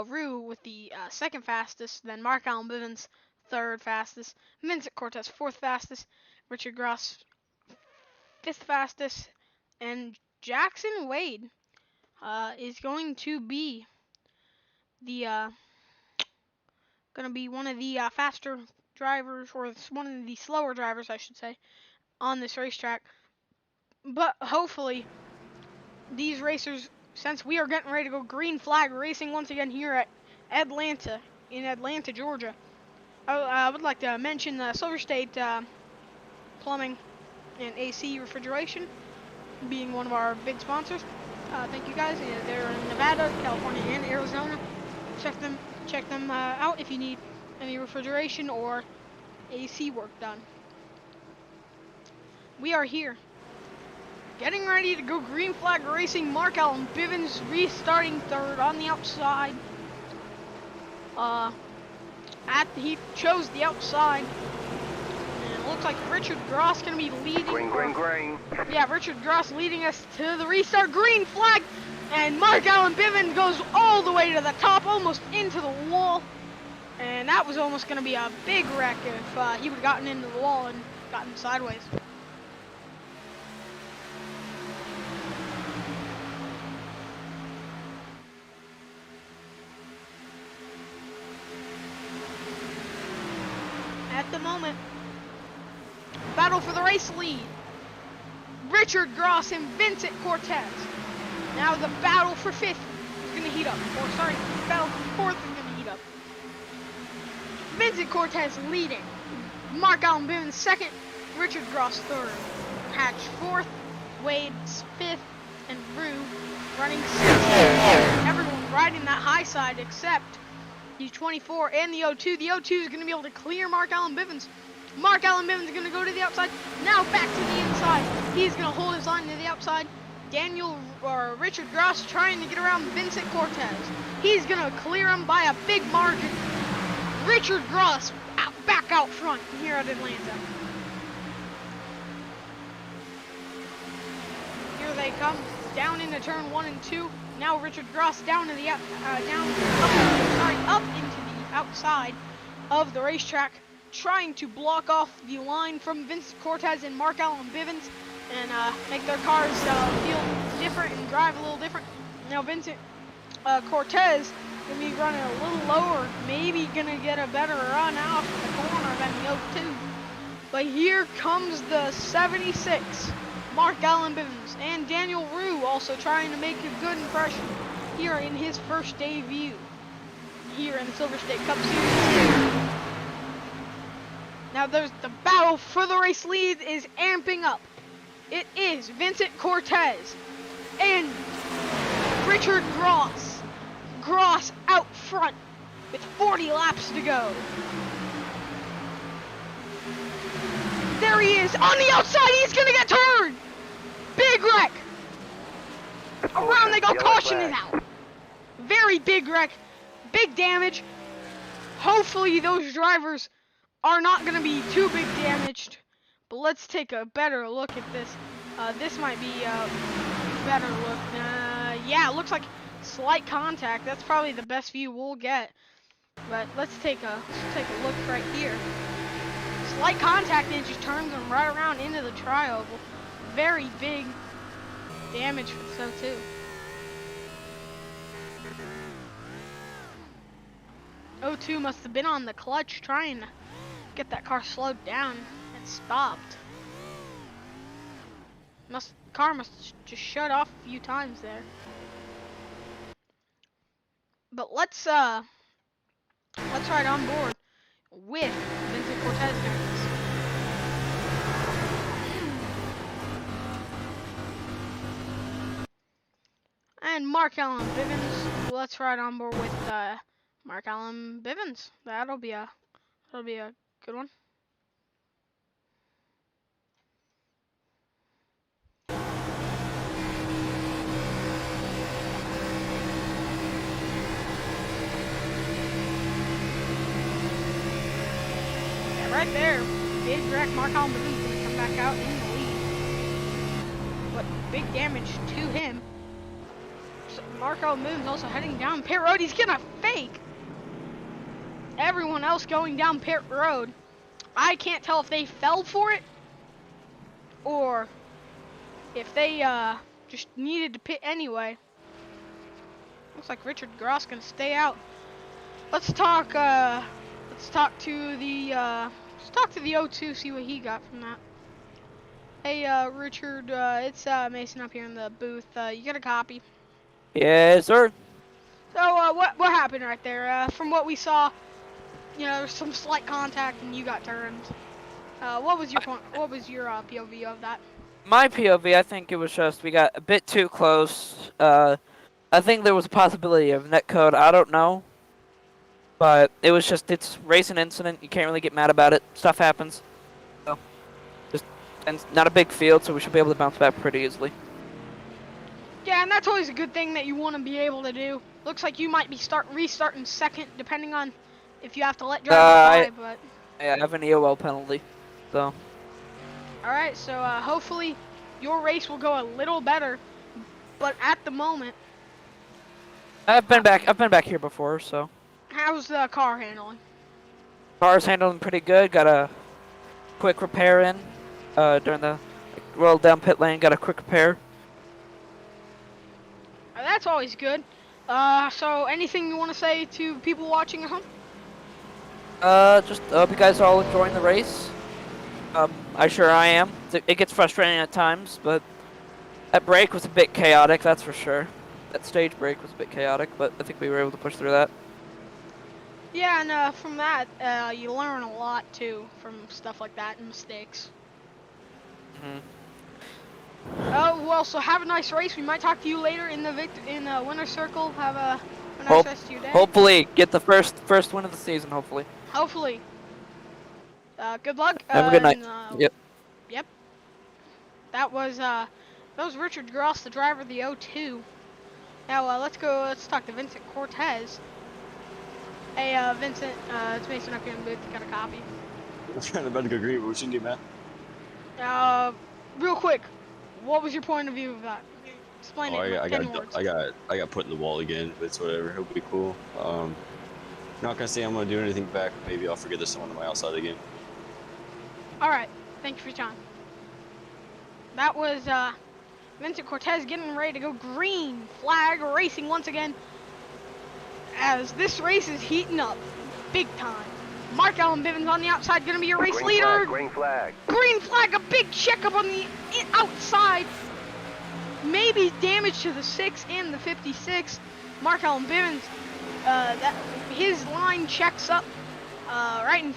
Rue with the second fastest, then Mark Allen Bivens third fastest, Vincent Cortez fourth fastest, Richard Gross fifth fastest, and Jackson Wade is going to be one of the faster drivers, or one of the slower drivers, I should say, on this racetrack. But hopefully, these racers, since we are getting ready to go green flag racing once again here at Atlanta, in Atlanta, Georgia, I would like to mention Silver State Plumbing and AC Refrigeration being one of our big sponsors. Thank you guys. They're in Nevada, California, and Arizona. Check them out if you need any refrigeration or AC work done. We are here, getting ready to go green flag racing. Mark Allen Bivens restarting third on the outside. He chose the outside. And it looks like Richard Gross going to be leading. Green. Yeah, Richard Gross leading us to the restart. Green flag. And Mark Allen Bivens goes all the way to the top, almost into the wall. And that was almost going to be a big wreck if he would have gotten into the wall and gotten sideways. At the moment, battle for the race lead. Richard Gross and Vincent Cortez. Now the battle for fifth is going to heat up. Battle for fourth is going to heat up. Vincent Cortez leading. Mark Allen Bivens second. Richard Gross third. Hatch fourth. Wade fifth. And Rue running sixth. Everyone riding that high side except the 24 and the 02. The 02 is going to be able to clear Mark Allen Bivens. Mark Allen Bivens is going to go to the outside. Now back to the inside. He's going to hold his line to the outside. Richard Gross trying to get around Vincent Cortez. He's going to clear him by a big margin. Richard Gross back out front here at Atlanta. Here they come down into turn 1 and 2. Now Richard Gross down to the up into the outside of the racetrack, trying to block off the line from Vincent Cortez and Mark Allen Bivens and make their cars feel different and drive a little different. Now Vincent Cortez going to be running a little lower, maybe going to get a better run out of the corner than the 02. But here comes the 76, Mark Allen Bivens, and Daniel Rue also trying to make a good impression here in his first debut here in the Silver State Cup Series. Now there's the battle for the race lead is amping up. It is Vincent Cortez and Richard Gross. Gross out front with 40 laps to go. There he is on the outside. He's going to get turned. Big wreck. Around they go. Caution is out. Very big wreck. Big damage. Hopefully those drivers are not going to be too big damaged. But let's take a better look at this. This might be a better look. Yeah, it looks like slight contact. That's probably the best view we'll get. But let's take a look right here. Slight contact, and it just turns them right around into the tri-oval. Very big damage for the 02. O2 must have been on the clutch trying to get that car slowed down and stopped. Car must just shut off a few times there. But let's ride on board with Vincent Cortez during this. And Mark Allen Bivens. Let's ride on board with Mark Allen Bivens. That'll be a good one. right there, big wreck. Mark Allen Bivens gonna come back out in the lead. But big damage to him. So Mark Allen Bivens also heading down pit road. He's gonna fake. Everyone else going down pit road. I can't tell if they fell for it or if they just needed to pit anyway. Looks like Richard Gross gonna stay out. Let's talk to the O2, see what he got from that. Hey Richard, it's Mason up here in the booth. You got a copy? Yes, sir. So what happened right there? From what we saw, you know, there's some slight contact and you got turned. What was your point? What was your POV of that? My POV, I think it was just we got a bit too close. I think there was a possibility of netcode. I don't know. But it was just, it's racing incident. You can't really get mad about it. Stuff happens. So, just, and not a big field, so we should be able to bounce back pretty easily. Yeah, and that's always a good thing that you want to be able to do. Looks like you might be restarting second, depending on if you have to let drivers by, but... Yeah, I have an EOL penalty, so... Alright, so hopefully your race will go a little better, but at the moment... I've been back here before, so... How's the car handling? Car's handling pretty good. Got a quick repair in during the roll down pit lane. Got a quick repair. That's always good. So anything you want to say to people watching at home? Just hope you guys are all enjoying the race. I sure I am. It gets frustrating at times, but that break was a bit chaotic, that's for sure. That stage break was a bit chaotic, but I think we were able to push through that. Yeah, and from that, you learn a lot too from stuff like that and mistakes. Oh well, so have a nice race. We might talk to you later in the winner's circle. Have a nice rest of your day. Hopefully, get the first win of the season. Hopefully. Hopefully. Good luck. Have a good night. Yep. Yep. That was Richard Gross, the driver of the O2. Now let's talk to Vincent Cortez. Hey, Vincent, it's Mason up here in the booth. Got a copy. I'm trying to go green, but what you do, man? Real quick, what was your point of view of that? Explain it in 10 words. I got put in the wall again, but it's whatever. It'll be cool. Not gonna say I'm gonna do anything back. Maybe I'll forget there's someone on my outside again. All right, thank you for your time. That was Vincent Cortez getting ready to go green flag racing once again. As this race is heating up big time. Mark Allen Bivens on the outside, gonna be your race leader. Green flag. Green flag, a big checkup on the outside. Maybe damage to the 6 and the 56. Mark Allen Bivens, his line checks up right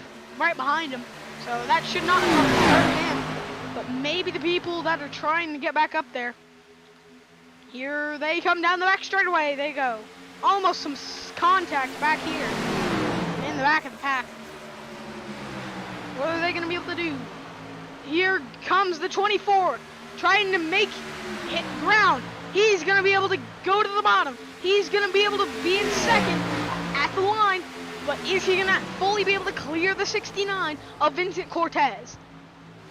behind him. So that should not hurt him. But maybe the people that are trying to get back up there. Here they come down the back straightaway. They go. Almost some contact back here in the back of the pack. What are they going to be able to do? Here comes the 24, trying to hit ground. He's going to be able to go to the bottom. He's going to be able to be in second at the line, but is he going to fully be able to clear the 69 of Vincent Cortez?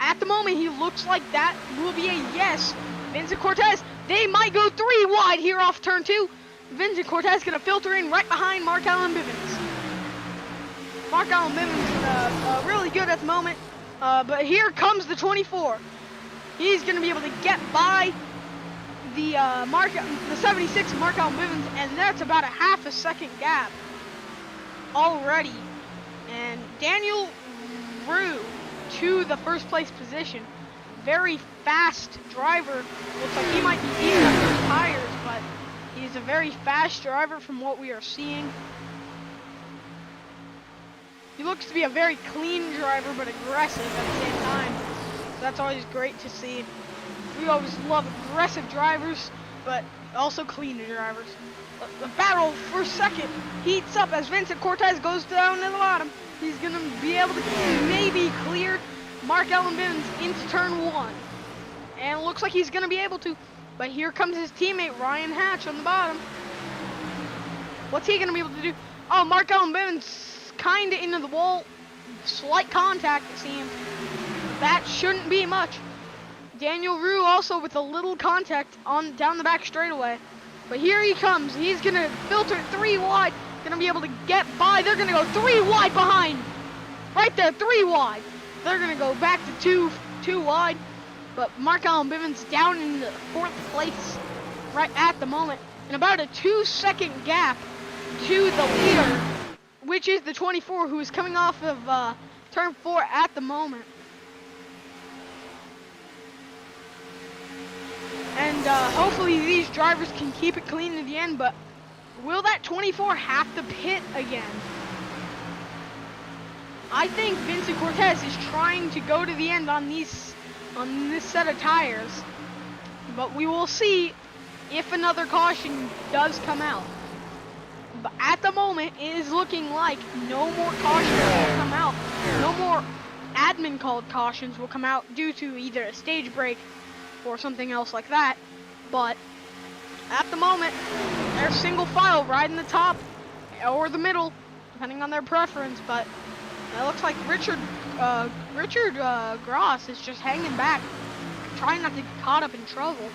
At the moment, he looks like that will be a yes. Vincent Cortez, they might go 3 wide here off turn 2. Vincent Cortez gonna filter in right behind Mark Allen Bivens. Mark Allen Bivens is really good at the moment, but here comes the 24. He's gonna be able to get by the 76 Mark Allen Bivens, and that's about a half a second gap already. And Daniel Rue to the first place position. Very fast driver. Looks like he might be eating up those tires, but he's a very fast driver from what we are seeing. He looks to be a very clean driver, but aggressive at the same time. So that's always great to see. We always love aggressive drivers, but also clean drivers. The battle for second heats up as Vincent Cortez goes down to the bottom. He's going to be able to maybe clear Mark Allen Bivens into turn 1. And it looks like he's going to be able to. But here comes his teammate, Ryan Hatch, on the bottom. What's he going to be able to do? Oh, Mark Allen Bivens kind of into the wall. slight contact, it seems. That shouldn't be much. Daniel Rue also with a little contact on down the back straightaway. But here he comes. He's going to filter 3 wide. Going to be able to get by. They're going to go 3 wide behind. Right there, 3 wide. They're going to go back to two wide. But Mark Allen Bivens down in the 4th place right at the moment. And about a 2-second gap to the leader, which is the 24, who is coming off of turn 4 at the moment. And hopefully these drivers can keep it clean to the end, but will that 24 have to pit again? I think Vincent Cortez is trying to go to the end on this set of tires, but we will see if another caution does come out. But at the moment, it is looking like no more cautions will come out. No more admin called cautions will come out due to either a stage break or something else like that. But at the moment, they're single file right in the top or the middle, depending on their preference. But it looks like Richard Gross is just hanging back, trying not to get caught up in trouble.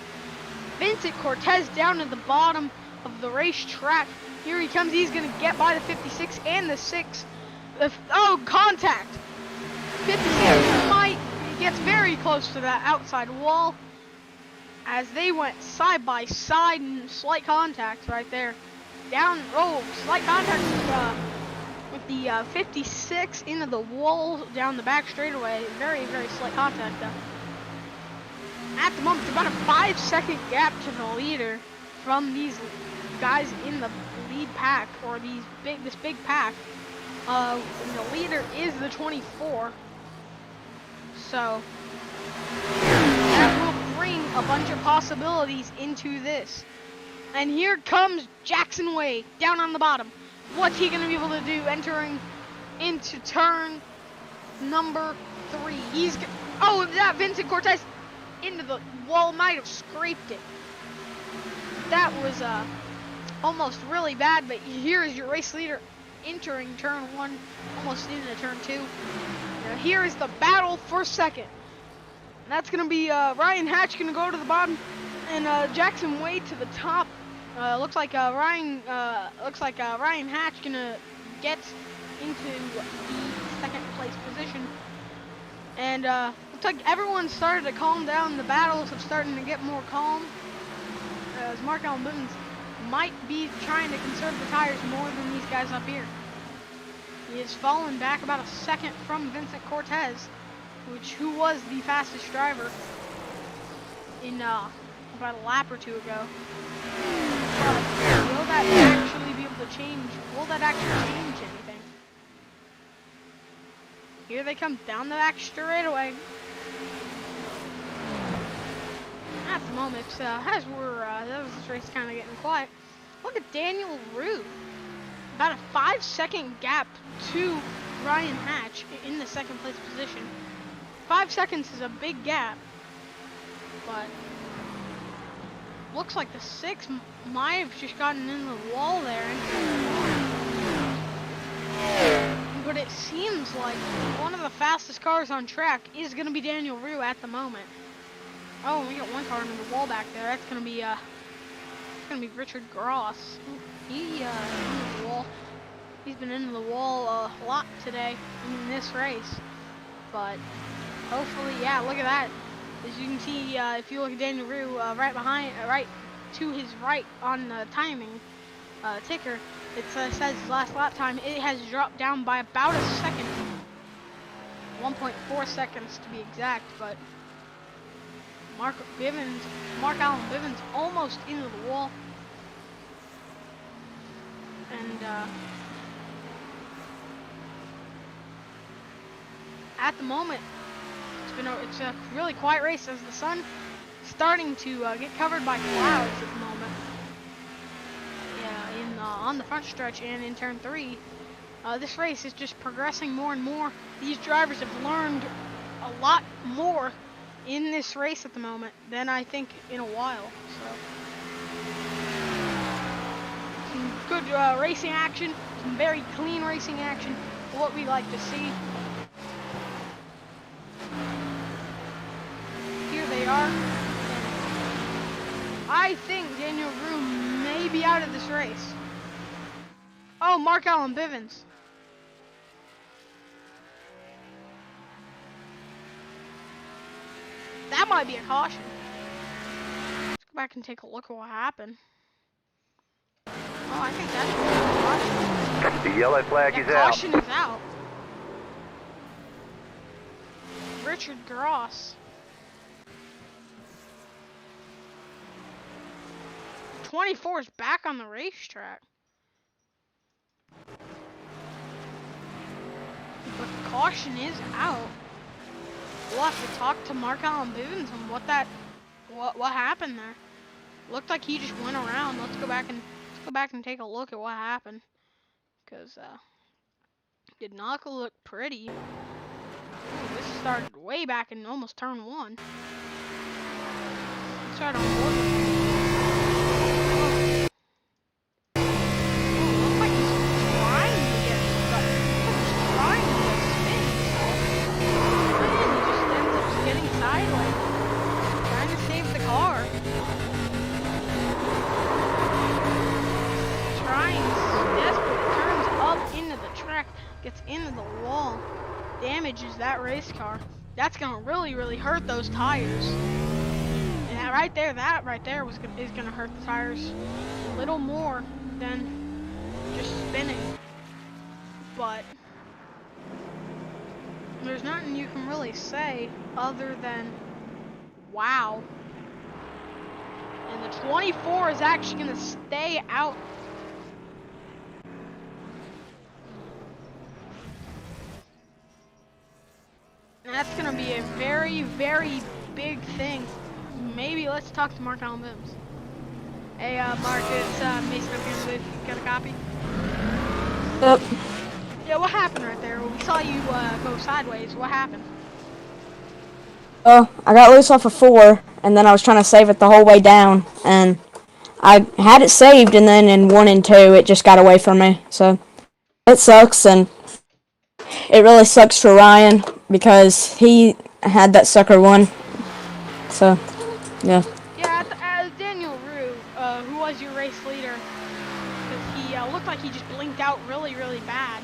Vincent Cortez down at the bottom of the racetrack. Here he comes. He's going to get by the 56 and the 6. Oh, contact. 56 gets very close to that outside wall as they went side by side and slight contact right there. Slight contact with the 56 into the wall down the back straightaway. Very, very slight contact though. At the moment, it's about a 5-second gap to the leader from these guys in the lead pack, or this big pack. And the leader is the 24. So that will bring a bunch of possibilities into this. And here comes Jackson Wade down on the bottom. What's he going to be able to do entering into turn number 3? That Vincent Cortez into the wall, might have scraped it. That was almost really bad, but here is your race leader entering turn 1, almost into turn 2. Now here is the battle for second. And that's going to be Ryan Hatch going to go to the bottom, and Jackson Wade to the top. Looks like Ryan Hatch going to get into the second place position. And looks like everyone started to calm down. The battles are starting to get more calm, as Mark Allen Bivens might be trying to conserve the tires more than these guys up here. He has fallen back about a second from Vincent Cortez, who was the fastest driver in about a lap or two ago. But will that actually be able to change? Will that actually change anything? Here they come down the back straightaway. At the moment, as this race kind of getting quiet, look at Daniel Rue. About a 5-second gap to Ryan Hatch in the second place position. 5 seconds is a big gap, but looks like the 6 might have just gotten in the wall there. But it seems like one of the fastest cars on track is going to be Daniel Rue at the moment. Oh, we got one car in the wall back there. That's going to be Richard Gross. He's in the wall. He's been into the wall a lot today in this race. But hopefully, yeah, look at that. As you can see, if you look at Daniel Rue right to his right on the timing ticker, it says his last lap time. It has dropped down by about a second. 1.4 seconds to be exact, but Mark Allen Bivens almost into the wall. And at the moment, it's a really quiet race as the sun is starting to get covered by clouds at the moment. Yeah, on the front stretch and in turn 3, this race is just progressing more and more. These drivers have learned a lot more in this race at the moment than I think in a while. So some good racing action, some very clean racing action, what we like to see. are. I think Daniel Rue may be out of this race. Oh, Mark Allen Bivens. That might be a caution. Let's go back and take a look at what happened. Oh, I think that's a caution. The yellow flag Yeah, is out. caution is out. Richard Gross. 24 is back on the racetrack. But caution is out. We'll have to talk to Mark Allen Bivens on what happened there. Looked like he just went around. Let's go back and take a look at what happened. Cause did not look pretty. Ooh, this started way back in almost turn 1. Let's try to avoid it. Looks like he's trying to get stuck. He's trying to get spin. And he just ends up getting sideways. Trying to save the car. Trying desperate. Turns up into the track. Gets into the wall. Damages that race car. That's gonna really hurt those tires. And that right there is gonna hurt the tires a little more than just spinning. But there's nothing you can really say other than wow. And the 24 is actually gonna stay out. And that's gonna be a very big thing. Maybe let's talk to Mark Allen Bivens. Hey, Mark, it's Mason up here in the booth. You got a copy? Yep. Yeah, what happened right there? We saw you go sideways. What happened? I got loose off of 4, and then I was trying to save it the whole way down, and I had it saved, and then in 1 and 2, it just got away from me. So it sucks, and it really sucks for Ryan because he had that sucker one. So, yeah. Yeah, Daniel Rue, who was your race leader, because he looked like he just blinked out really bad,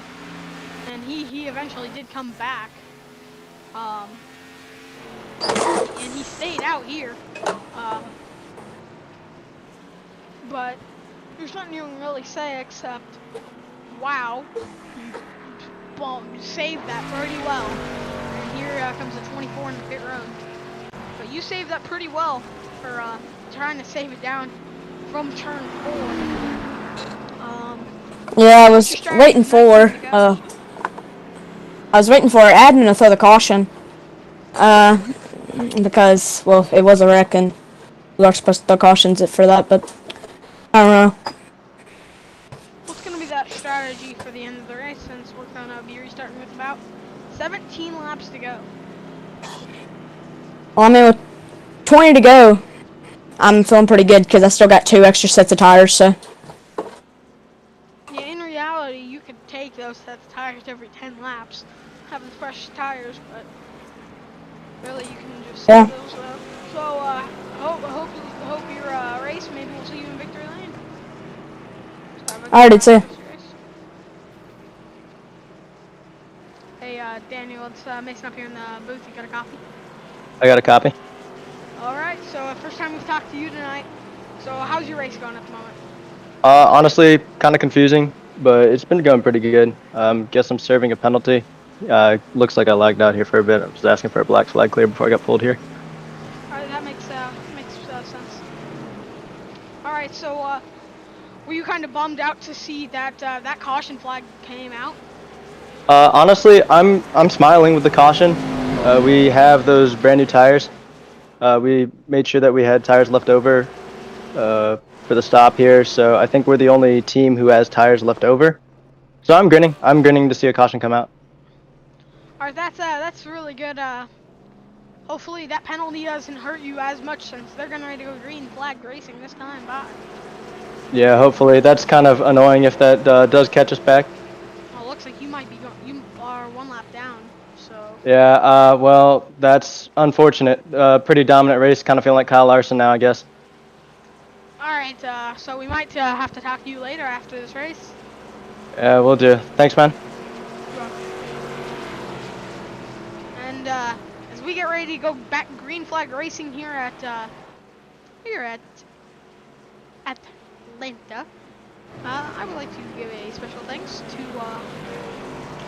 and he eventually did come back, and he stayed out here, but there's nothing you can really say except, wow, you saved that pretty well, and here comes the 24 in the pit road. But you saved that pretty well for trying to save it down from turn 4. Yeah, I was what's your strategy waiting next for, time you go? I was waiting for admin to throw the caution. Because, well, it was a wreck and we are supposed to throw cautions for that, but I don't know. What's going to be that strategy for the end of the race, since we're going to be restarting with about 17 laps to go? Well, I mean, with 20 to go, I'm feeling pretty good because I still got 2 extra sets of tires, so. Yeah, in reality, you could take those sets of tires every 10 laps, having fresh tires, but really you can just Yeah. save those up. So, I hope your race, maybe we'll see you in victory lane. So have a I already good see. race. Hey, Daniel, it's Mason up here in the booth. You got a copy? I got a copy. Alright, so first time we've talked to you tonight. So how's your race going at the moment? Honestly, kind of confusing, but it's been going pretty good. Guess I'm serving a penalty. Looks like I lagged out here for a bit. I was asking for a black flag clear before I got pulled here. Alright, that makes sense. Alright, so were you kind of bummed out to see that that caution flag came out? Honestly, I'm smiling with the caution. We have those brand new tires. We made sure that we had tires left over for the stop here, so I think we're the only team who has tires left over. So I'm grinning. I'm grinning to see a caution come out. Alright, that's really good. Hopefully that penalty doesn't hurt you as much, since they're gonna ready to go green flag racing this time. Bye. Yeah, hopefully. That's kind of annoying if that does catch us back. Well, it looks like you might be you are 1 lap down. So Yeah, well, that's unfortunate. Pretty dominant race, kind of feeling like Kyle Larson now, I guess. Alright, so we might have to talk to you later after this race. Yeah, we'll do. Thanks, man. And as we get ready to go back green flag racing here at Atlanta, I would like to give a special thanks to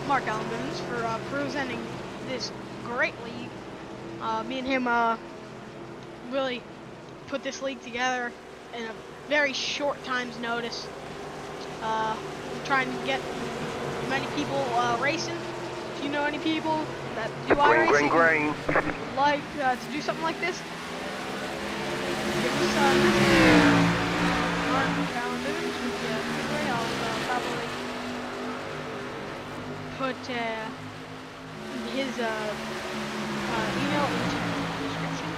Mark Allen Bivens for presenting this great league. Me and him really put this league together in a very short time's notice. We're trying to get many people racing. If you know any people that do iRacing, Green. like to do something like this, give us a message. Mark Allen Bivens with the I'll probably put his email into the description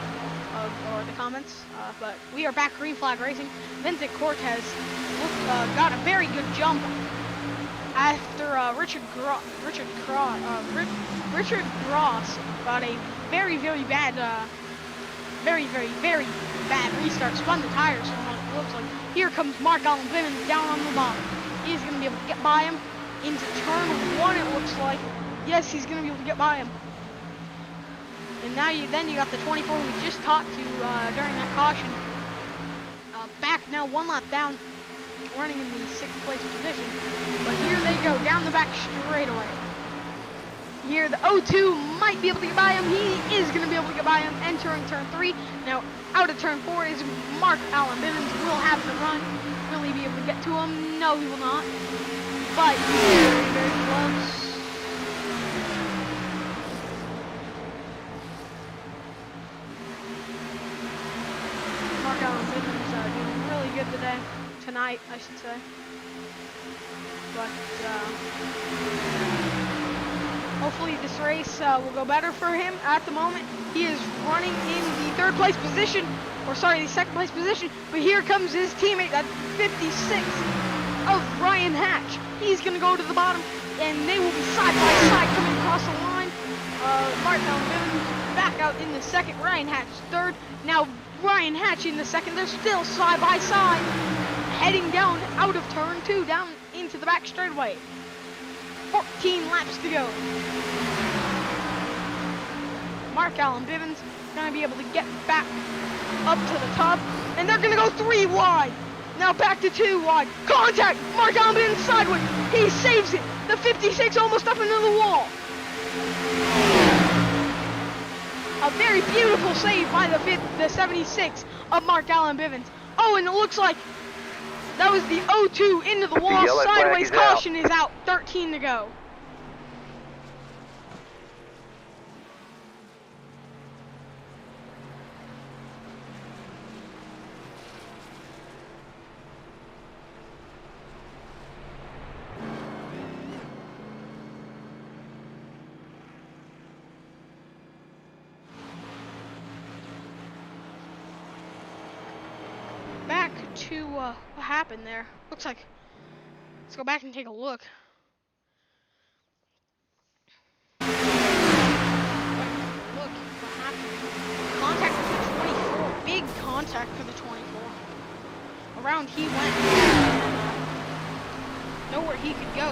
or the comments. But we are back green flag racing. Vincent Cortez got a very good jump after Richard Gross got a very bad, very bad restart. Spun the tires from what it looks like. Here comes Mark Allen Bivens down on the bottom. He's gonna be able to get by him into turn 1. It looks like. Yes, he's gonna be able to get by him. And now you got the 24 we just talked to during that caution. Back now 1 lap down, running in the 6th place position. But here they go down the back straightaway. Here the O2 might be able to get by him. He is going to be able to get by him, entering turn 3. Now out of turn 4 is Mark Allen Bivens. Will have the run. Will he be able to get to him? No, he will not. But very close. Mark Allen Bivens doing really good today. Tonight, I should say. But hopefully this race will go better for him. At the moment, he is running in the 3rd place position, or sorry, the 2nd place position. But here comes his teammate at 56 of Ryan Hatch. He's going to go to the bottom, and they will be side by side coming across the line. Mark Allen Bivens back out in the 2nd. Ryan Hatch 3rd. Now Ryan Hatch in the 2nd. They're still side by side, heading down out of turn 2, down into the back straightaway. 14 laps to go. Mark Allen Bivens gonna be able to get back up to the top, and they're gonna go 3 wide. Now back to 2 wide. Contact! Mark Allen Bivens sideways. He saves it. The 56 almost up into the wall. A very beautiful save by the 76 of Mark Allen Bivens. Oh, and it looks like that was the O2 into the wall. Yellow flag Sideways is caution is out. 13 to go. Back to what happened there. Looks like, let's go back and take a look. Look what happened. Contact with the 24. Big contact for the 24. Around he went. Nowhere he could go.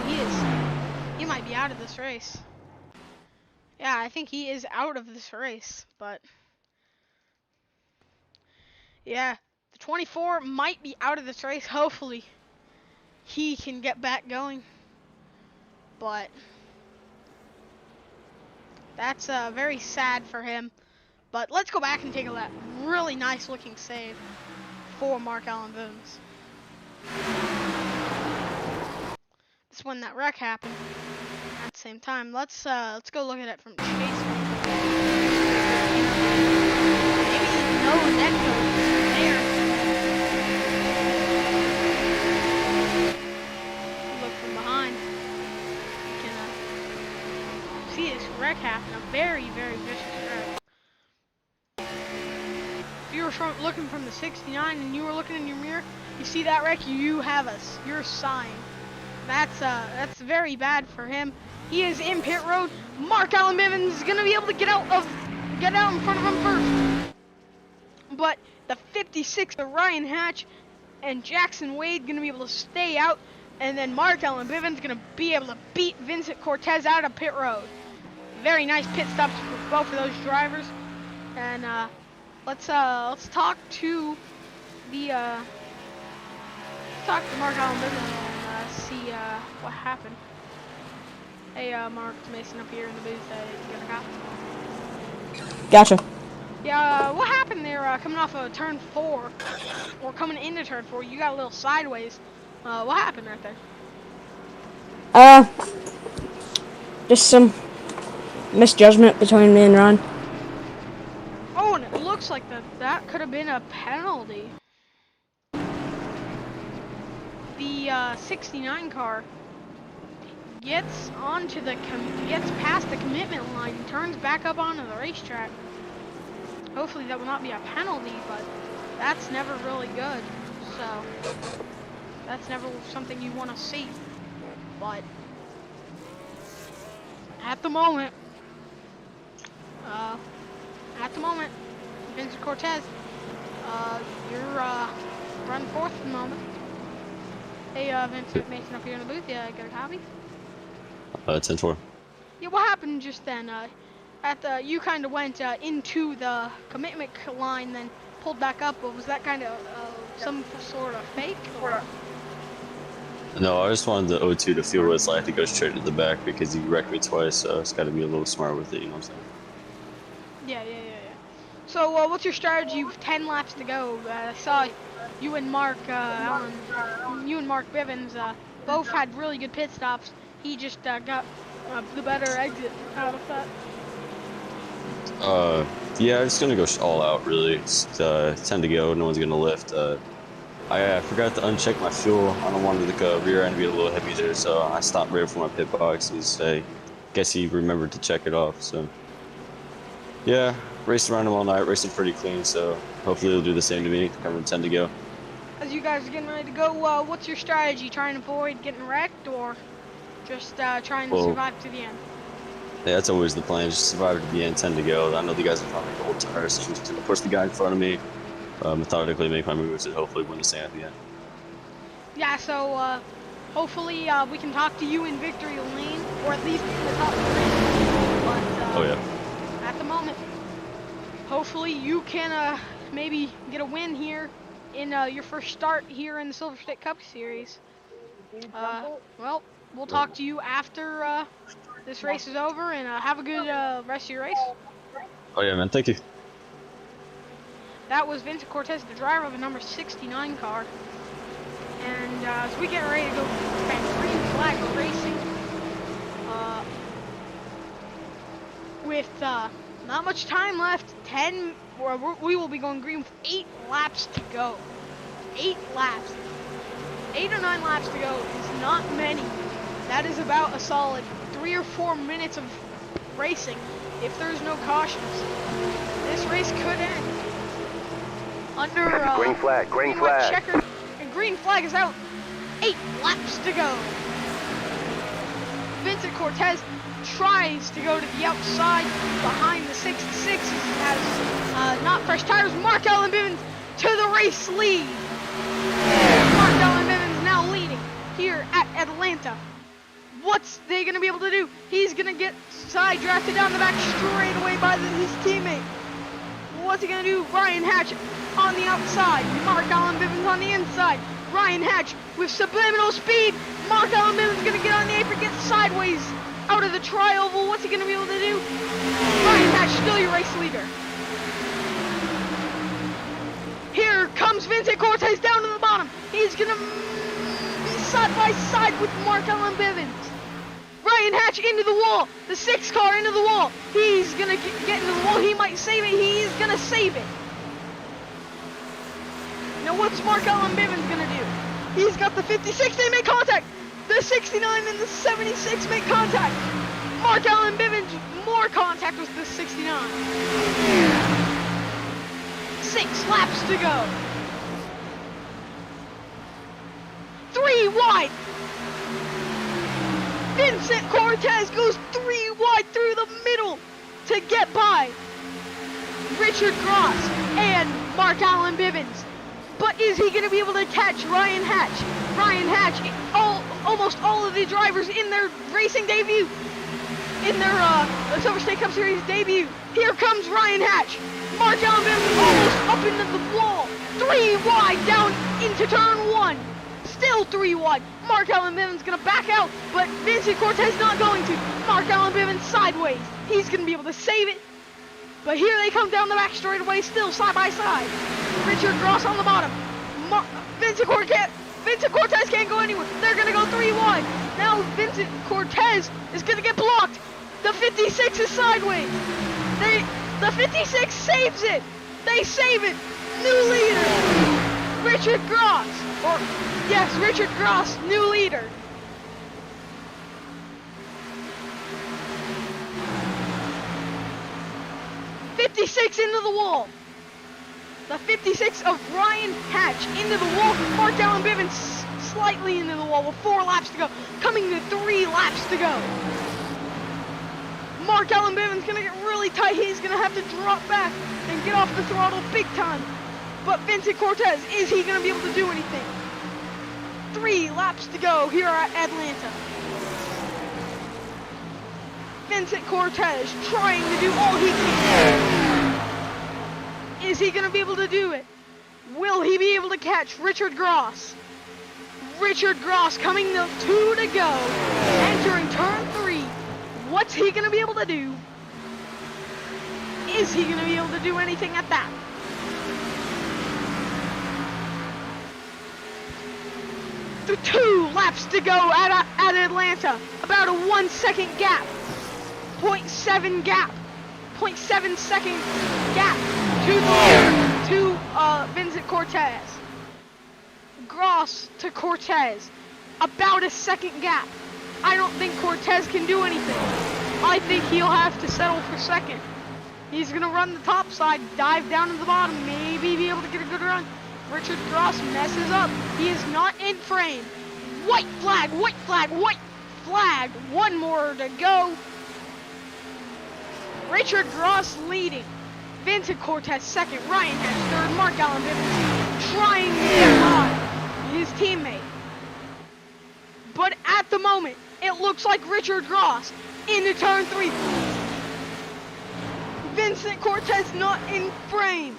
He might be out of this race. Yeah, I think he is out of this race, but yeah. The 24 might be out of this race. Hopefully, he can get back going. But that's very sad for him. But let's go back and take a look. Really nice looking save for Mark Allen Bivens. This is when that wreck happened. At the same time, let's go look at it from Chase. Maybe no netcode there. See this wreck happen, a very vicious wreck. If you were looking from the 69 and you were looking in your mirror, you see that wreck, you have us. You're a sign. That's very bad for him. He is in pit road. Mark Allen Bivens is gonna be able to get out in front of him first. But the 56 of Ryan Hatch and Jackson Wade gonna be able to stay out, and then Mark Allen Bivens gonna be able to beat Vincent Cortez out of pit road. Very nice pit stops for both of those drivers. And let's talk to the Mark Allen Bivens and see what happened. Hey, Mark, it's Mason up here in the booth. You got a cop? Gotcha. Yeah, what happened there coming off of turn 4, or coming into turn 4? You got a little sideways. What happened right there? Just some misjudgment between me and Ron. Oh, and it looks like that could have been a penalty. The 69 car gets gets past the commitment line and turns back up onto the racetrack. Hopefully that will not be a penalty, but that's never really good. So that's never something you want to see. But at the moment, Vincent Cortez, you're running fourth at the moment. Hey, Vincent Mason up here in the booth. Yeah, got a copy? 10-4. Yeah, what happened just then? You kind of went into the commitment line, then pulled back up. But was that kind of some sort of fake? Or? No, I just wanted the O2 to feel what it's like to go straight to the back because he wrecked me twice, so it's got to be a little smart with it, you know what I'm saying? Yeah. So, what's your strategy with 10 laps to go? I saw you and Mark Bivens both had really good pit stops. He just got the better exit out of that. Yeah, I'm just gonna go all out, really. It's 10 to go, no one's gonna lift. I forgot to uncheck my fuel. I don't want the rear end to be a little heavy there, so I stopped right before my pit box. I guess he remembered to check it off, so. Yeah, raced around him all night, racing pretty clean, so hopefully he'll do the same to me, coming 10 to go. As you guys are getting ready to go, what's your strategy? Trying to avoid getting wrecked, or just trying to survive to the end? Yeah, that's always the plan, just survive to the end, 10 to go. I know the guys are probably old tires, so I'm just gonna push the guy in front of me, methodically make my moves, and hopefully win the stand at the end. Yeah, so hopefully we can talk to you in victory lane, or at least in the top 3. But Oh yeah. at the moment, hopefully you can maybe get a win here in your first start here in the Silver State Cup Series. Well, we'll talk to you after this race is over, and have a good rest of your race. Oh yeah, man, thank you. That was Vincent Cortez, the driver of the number 69 car. And as we get ready to go back green flag racing, with not much time left, we will be going green with 8 laps to go. 8 laps. 8 or 9 laps to go is not many. That is about a solid 3 or 4 minutes of racing if there's no cautions. This race could end under green flag, green pretty much flag. checkered, and green flag is out. 8 laps to go. Vincent Cortez tries to go to the outside behind the 66. Has not fresh tires. Mark Allen Bivens to the race lead. Mark Allen Bivens now leading here at Atlanta. What's they gonna be able to do? He's gonna get side drafted down the back straight away by his teammate. What's he gonna do? Ryan Hatch on the outside. Mark Allen Bivens on the inside. Ryan Hatch with subliminal speed. Mark Allen Bivens gonna get on the apron, get sideways out of the tri-oval. What's he gonna be able to do? Ryan Hatch still your race leader. Here comes Vincent Cortez down to the bottom. He's gonna be side by side with Mark Allen Bivens. Ryan Hatch into the wall. The 6 car into the wall. He's gonna get into the wall. He might save it. He's gonna save it. Now what's Mark Allen Bivens gonna do? He's got the 56. They make contact. The 69 and the 76 make contact. Mark Allen Bivens more contact with the 69. 6 laps to go. 3 wide. Vincent Cortez goes 3 wide through the middle to get by Richard Gross and Mark Allen Bivens. But is he going to be able to catch Ryan Hatch? Ryan Hatch, almost all of the drivers in their racing debut, in their Silver State Cup Series debut. Here comes Ryan Hatch. Mark Allen Bivens almost up into the wall. 3 wide down into turn 1. Still 3 wide. Mark Allen Bivens going to back out, but Vincent Cortez not going to. Mark Allen Bivens sideways. He's going to be able to save it. But here they come down the back straightaway, still side by side. Richard Gross on the bottom. Vincent Cortez can't go anywhere. They're going to go 3 wide. Now Vincent Cortez is going to get blocked. The 56 is sideways. The 56 saves it. They save it. New leader. Richard Gross. Yes, Richard Gross, new leader. '56 into the wall. The 56 of Ryan Hatch into the wall. Mark Allen Bivens slightly into the wall with 4 laps to go. Coming to 3 laps to go. Mark Allen Bivens gonna get really tight. He's gonna have to drop back and get off the throttle big time. But Vincent Cortez, is he gonna be able to do anything? 3 laps to go here at Atlanta. Vincent Cortez trying to do all he can. Is he going to be able to do it? Will he be able to catch Richard Gross? Richard Gross coming to 2 to go. Entering turn 3. What's he going to be able to do? Is he going to be able to do anything at that? The 2 laps to go at Atlanta. About a 1 second gap. 0.7 gap. 0.7 second gap to Vincent Cortez. Gross to Cortez. About a second gap. I don't think Cortez can do anything. I think he'll have to settle for second. He's going to run the top side, dive down to the bottom, maybe be able to get a good run. Richard Gross messes up. He is not in frame. White flag, white flag, white flag. 1 more to go. Richard Gross leading. Vincent Cortez second. Ryan Hatch third. Mark Allen Bivens trying to get by his teammate. But at the moment, it looks like Richard Gross into turn 3. Vincent Cortez not in frame.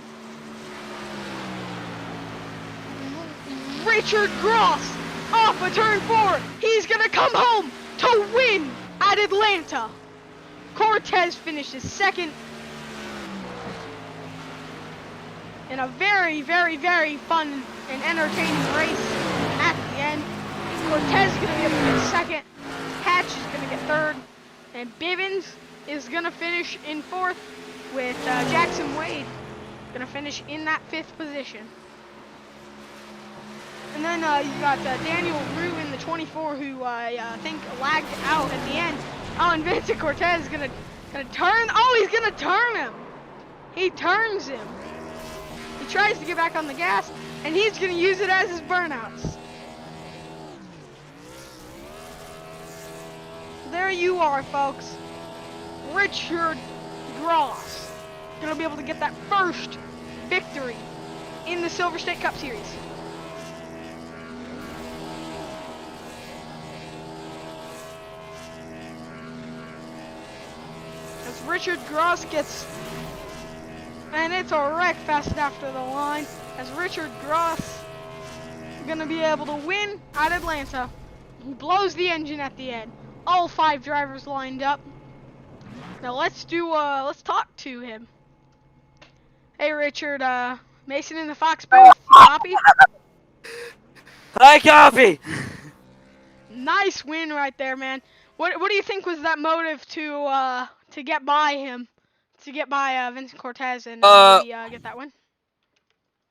Richard Gross off of turn 4. He's gonna come home to win at Atlanta. Cortez finishes second in a very, very, very fun and entertaining race at the end. Cortez is going to be able to get second. Hatch is going to get third. And Bivens is going to finish in 4th with Jackson Wade going to finish in that 5th position. And then you got Daniel Rue in the 24 who I think lagged out at the end. Oh, and Vincent Cortez is gonna turn. Oh, he's gonna turn him. He turns him. He tries to get back on the gas, and he's gonna use it as his burnouts. There you are, folks. Richard Gross gonna be able to get that first victory in the Silver State Cup Series. Richard Gross gets, and it's a wreck fast after the line, as Richard Gross is gonna be able to win at Atlanta. He blows the engine at the end. All 5 drivers lined up. Now let's talk to him. Hey Richard, Mason in the Fox booth, you copy? I copy! Nice win right there, man. What do you think was that motive to get by him, to get by Vincent Cortez and maybe, get that win?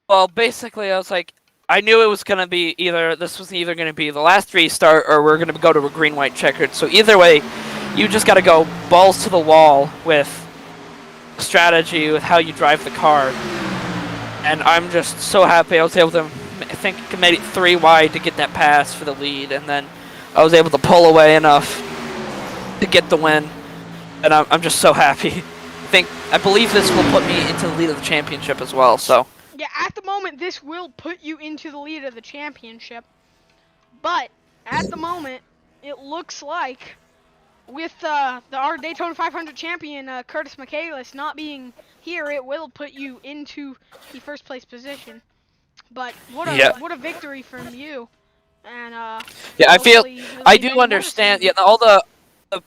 Well, basically, I was like, I knew it was gonna be this was either gonna be the last restart or we're gonna go to a green-white checkered. So either way, you just gotta go balls to the wall with strategy, with how you drive the car. And I'm just so happy I was able to, I think, made it 3 wide to get that pass for the lead, and then I was able to pull away enough to get the win, and I'm just so happy. I believe this will put me into the lead of the championship as well. So Yeah, at the moment, this will put you into the lead of the championship. But at the moment, it looks like with our Daytona 500 champion Curtis Michaelis not being here, it will put you into the first place position. But what yeah, a victory from you, and yeah, hopefully we'll I see do many more this understand. Yeah, season. all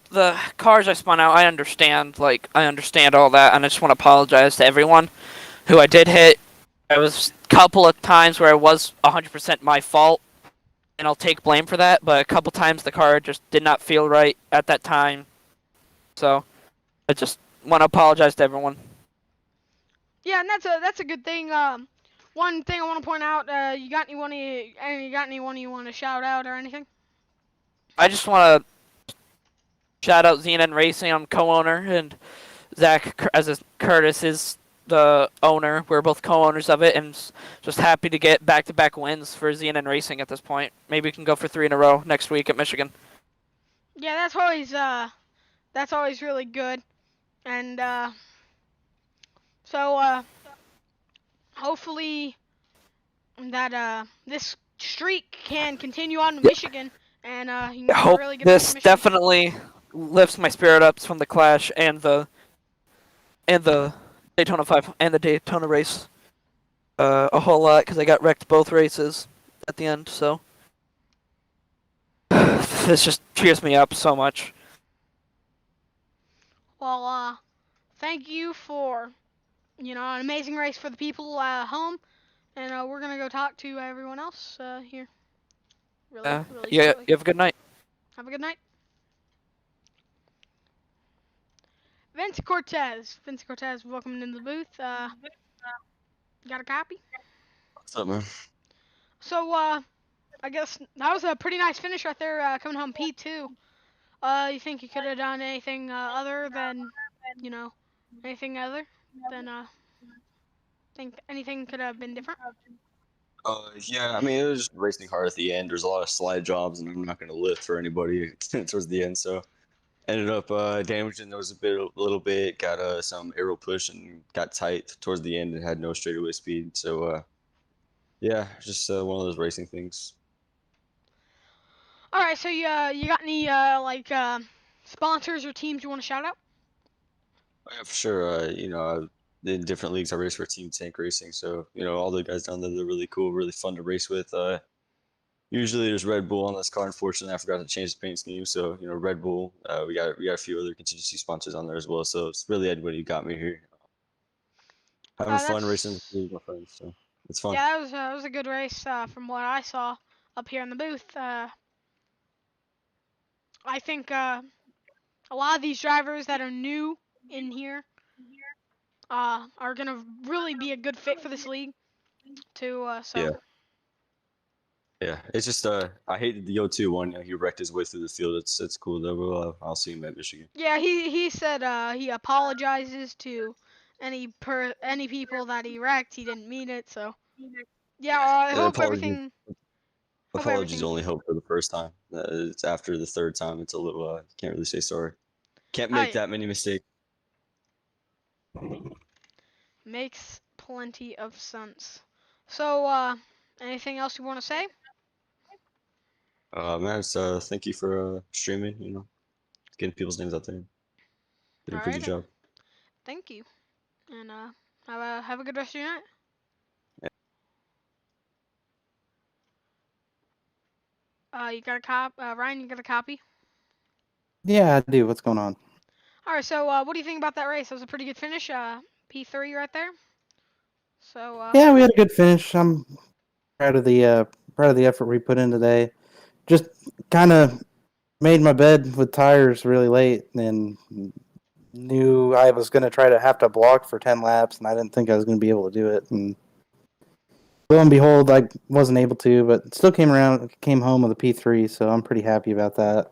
the cars I spun out, I understand. Like I understand all that, and I just want to apologize to everyone who I did hit. There was a couple of times where it was 100% my fault, and I'll take blame for that. But a couple times the car just did not feel right at that time, so I just want to apologize to everyone. Yeah, and that's a good thing. One thing I want to point out, you got anyone you want to shout out or anything? I just want to shout out ZNN Racing. I'm co-owner, and Zach Curtis is the owner. We're both co-owners of it, and just happy to get back-to-back wins for ZNN Racing at this point. Maybe we can go for 3 in a row next week at Michigan. Yeah, that's always really good, and so hopefully that this streak can continue on to Michigan, and you can I have a hope really good race this at Michigan. definitely lifts my spirit up from the Clash and the Daytona 5 and the Daytona race a whole lot because I got wrecked both races at the end. So this just cheers me up so much. Well, thank you for an amazing race for the people at home, and we're gonna go talk to everyone else here. Really Yeah, shortly. you have a good night. Have a good night. Vince Cortez, welcome into the booth. Got a copy? What's up, man? So, I guess that was a pretty nice finish right there, coming home P2. You think you could have done anything other than, anything other than, think anything could have been different? Yeah, I mean, it was just racing hard at the end. There's a lot of slide jobs, and I'm not going to lift for anybody towards the end. So ended up damaging those a little bit. Got some aero push and got tight towards the end and had no straightaway speed. So yeah, just one of those racing things. All right, so you got any sponsors or teams you want to shout out? Yeah, for sure. In different leagues, I race for Team Tank Racing. So all the guys down there, they're really cool, really fun to race with. Usually there's Red Bull on this car. Unfortunately, I forgot to change the paint scheme. So Red Bull. We got a few other contingency sponsors on there as well. So it's really everybody who got me here. Having fun racing with my friends. So it's fun. Yeah, that was a good race from what I saw up here in the booth. I think a lot of these drivers that are new in here are gonna really be a good fit for this league too. Yeah. Yeah, it's just I hated the O2 one. He wrecked his way through the field. It's cool though. I'll see him at Michigan. Yeah, he said he apologizes to any people that he wrecked. He didn't mean it. So yeah, I hope everything. Apologies only help for the first time. It's after the third time. It's a little can't really say sorry. Can't make that many mistakes. Makes plenty of sense. So anything else you want to say? Man, it's, thank you for streaming. Getting people's names out there. Did a pretty good job. Thank you, and have a good rest of your night. You got a Ryan, you got a copy? Yeah, I do. What's going on? All right, so what do you think about that race? That was a pretty good finish. P3 right there. So yeah, we had a good finish. I'm proud of the effort we put in today. Just kind of made my bed with tires really late and knew I was going to have to block for 10 laps, and I didn't think I was going to be able to do it. And lo and behold, I wasn't able to, but still came home with a P3, so I'm pretty happy about that.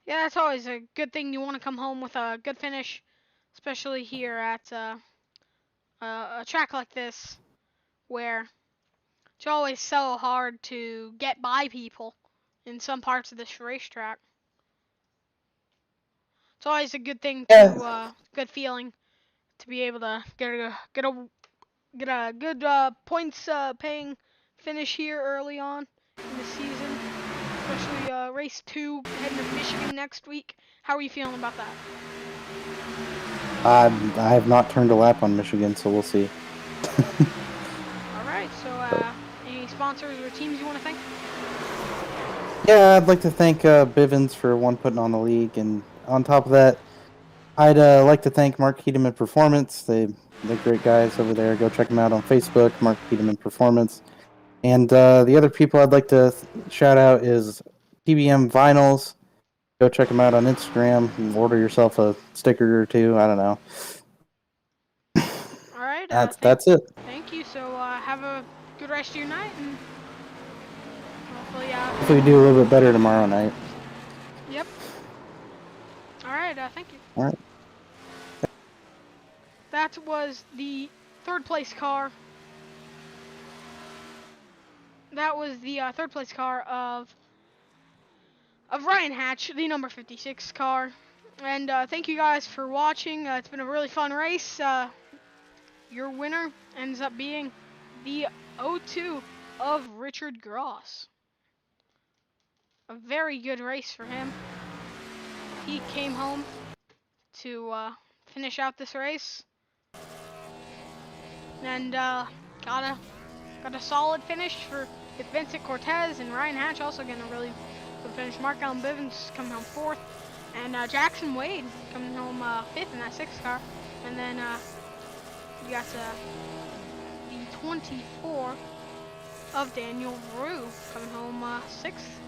yeah, that's always a good thing. You want to come home with a good finish, especially here at a track like this, where it's always so hard to get by people in some parts of this racetrack. It's always a good thing Yeah. to good feeling to be able to get a good points paying finish here early on in the season, especially race 2 heading to Michigan next week. How are you feeling about that? I have not turned a lap on Michigan, so we'll see. All right. So any sponsors or teams you want to thank? Yeah, I'd like to thank Bivens for putting on the league, and on top of that, I'd like to thank Mark Hedeman Performance. They're great guys over there. Go check them out on Facebook, Mark Hedeman Performance. And the other people I'd like to shout out is PBM Vinyls. Go check them out on Instagram and order yourself a sticker or two. I don't know. All right. That's it. Thank you. So have a good rest of your night, and hopefully Hopefully we do a little bit better tomorrow night. Yep. All right. Thank you. All right. That was the third place car. That was the third place car of Ryan Hatch, the number 56 car. And thank you guys for watching. It's been a really fun race. Your winner ends up being the 02 of Richard Gross. A very good race for him. He came home to finish out this race. And got a solid finish with Vincent Cortez and Ryan Hatch also getting a really good finish. Mark Allen Bivens coming home 4th, and Jackson Wade coming home 5th in that 6th car. And then you got the 24 of Daniel Rue coming home 6th.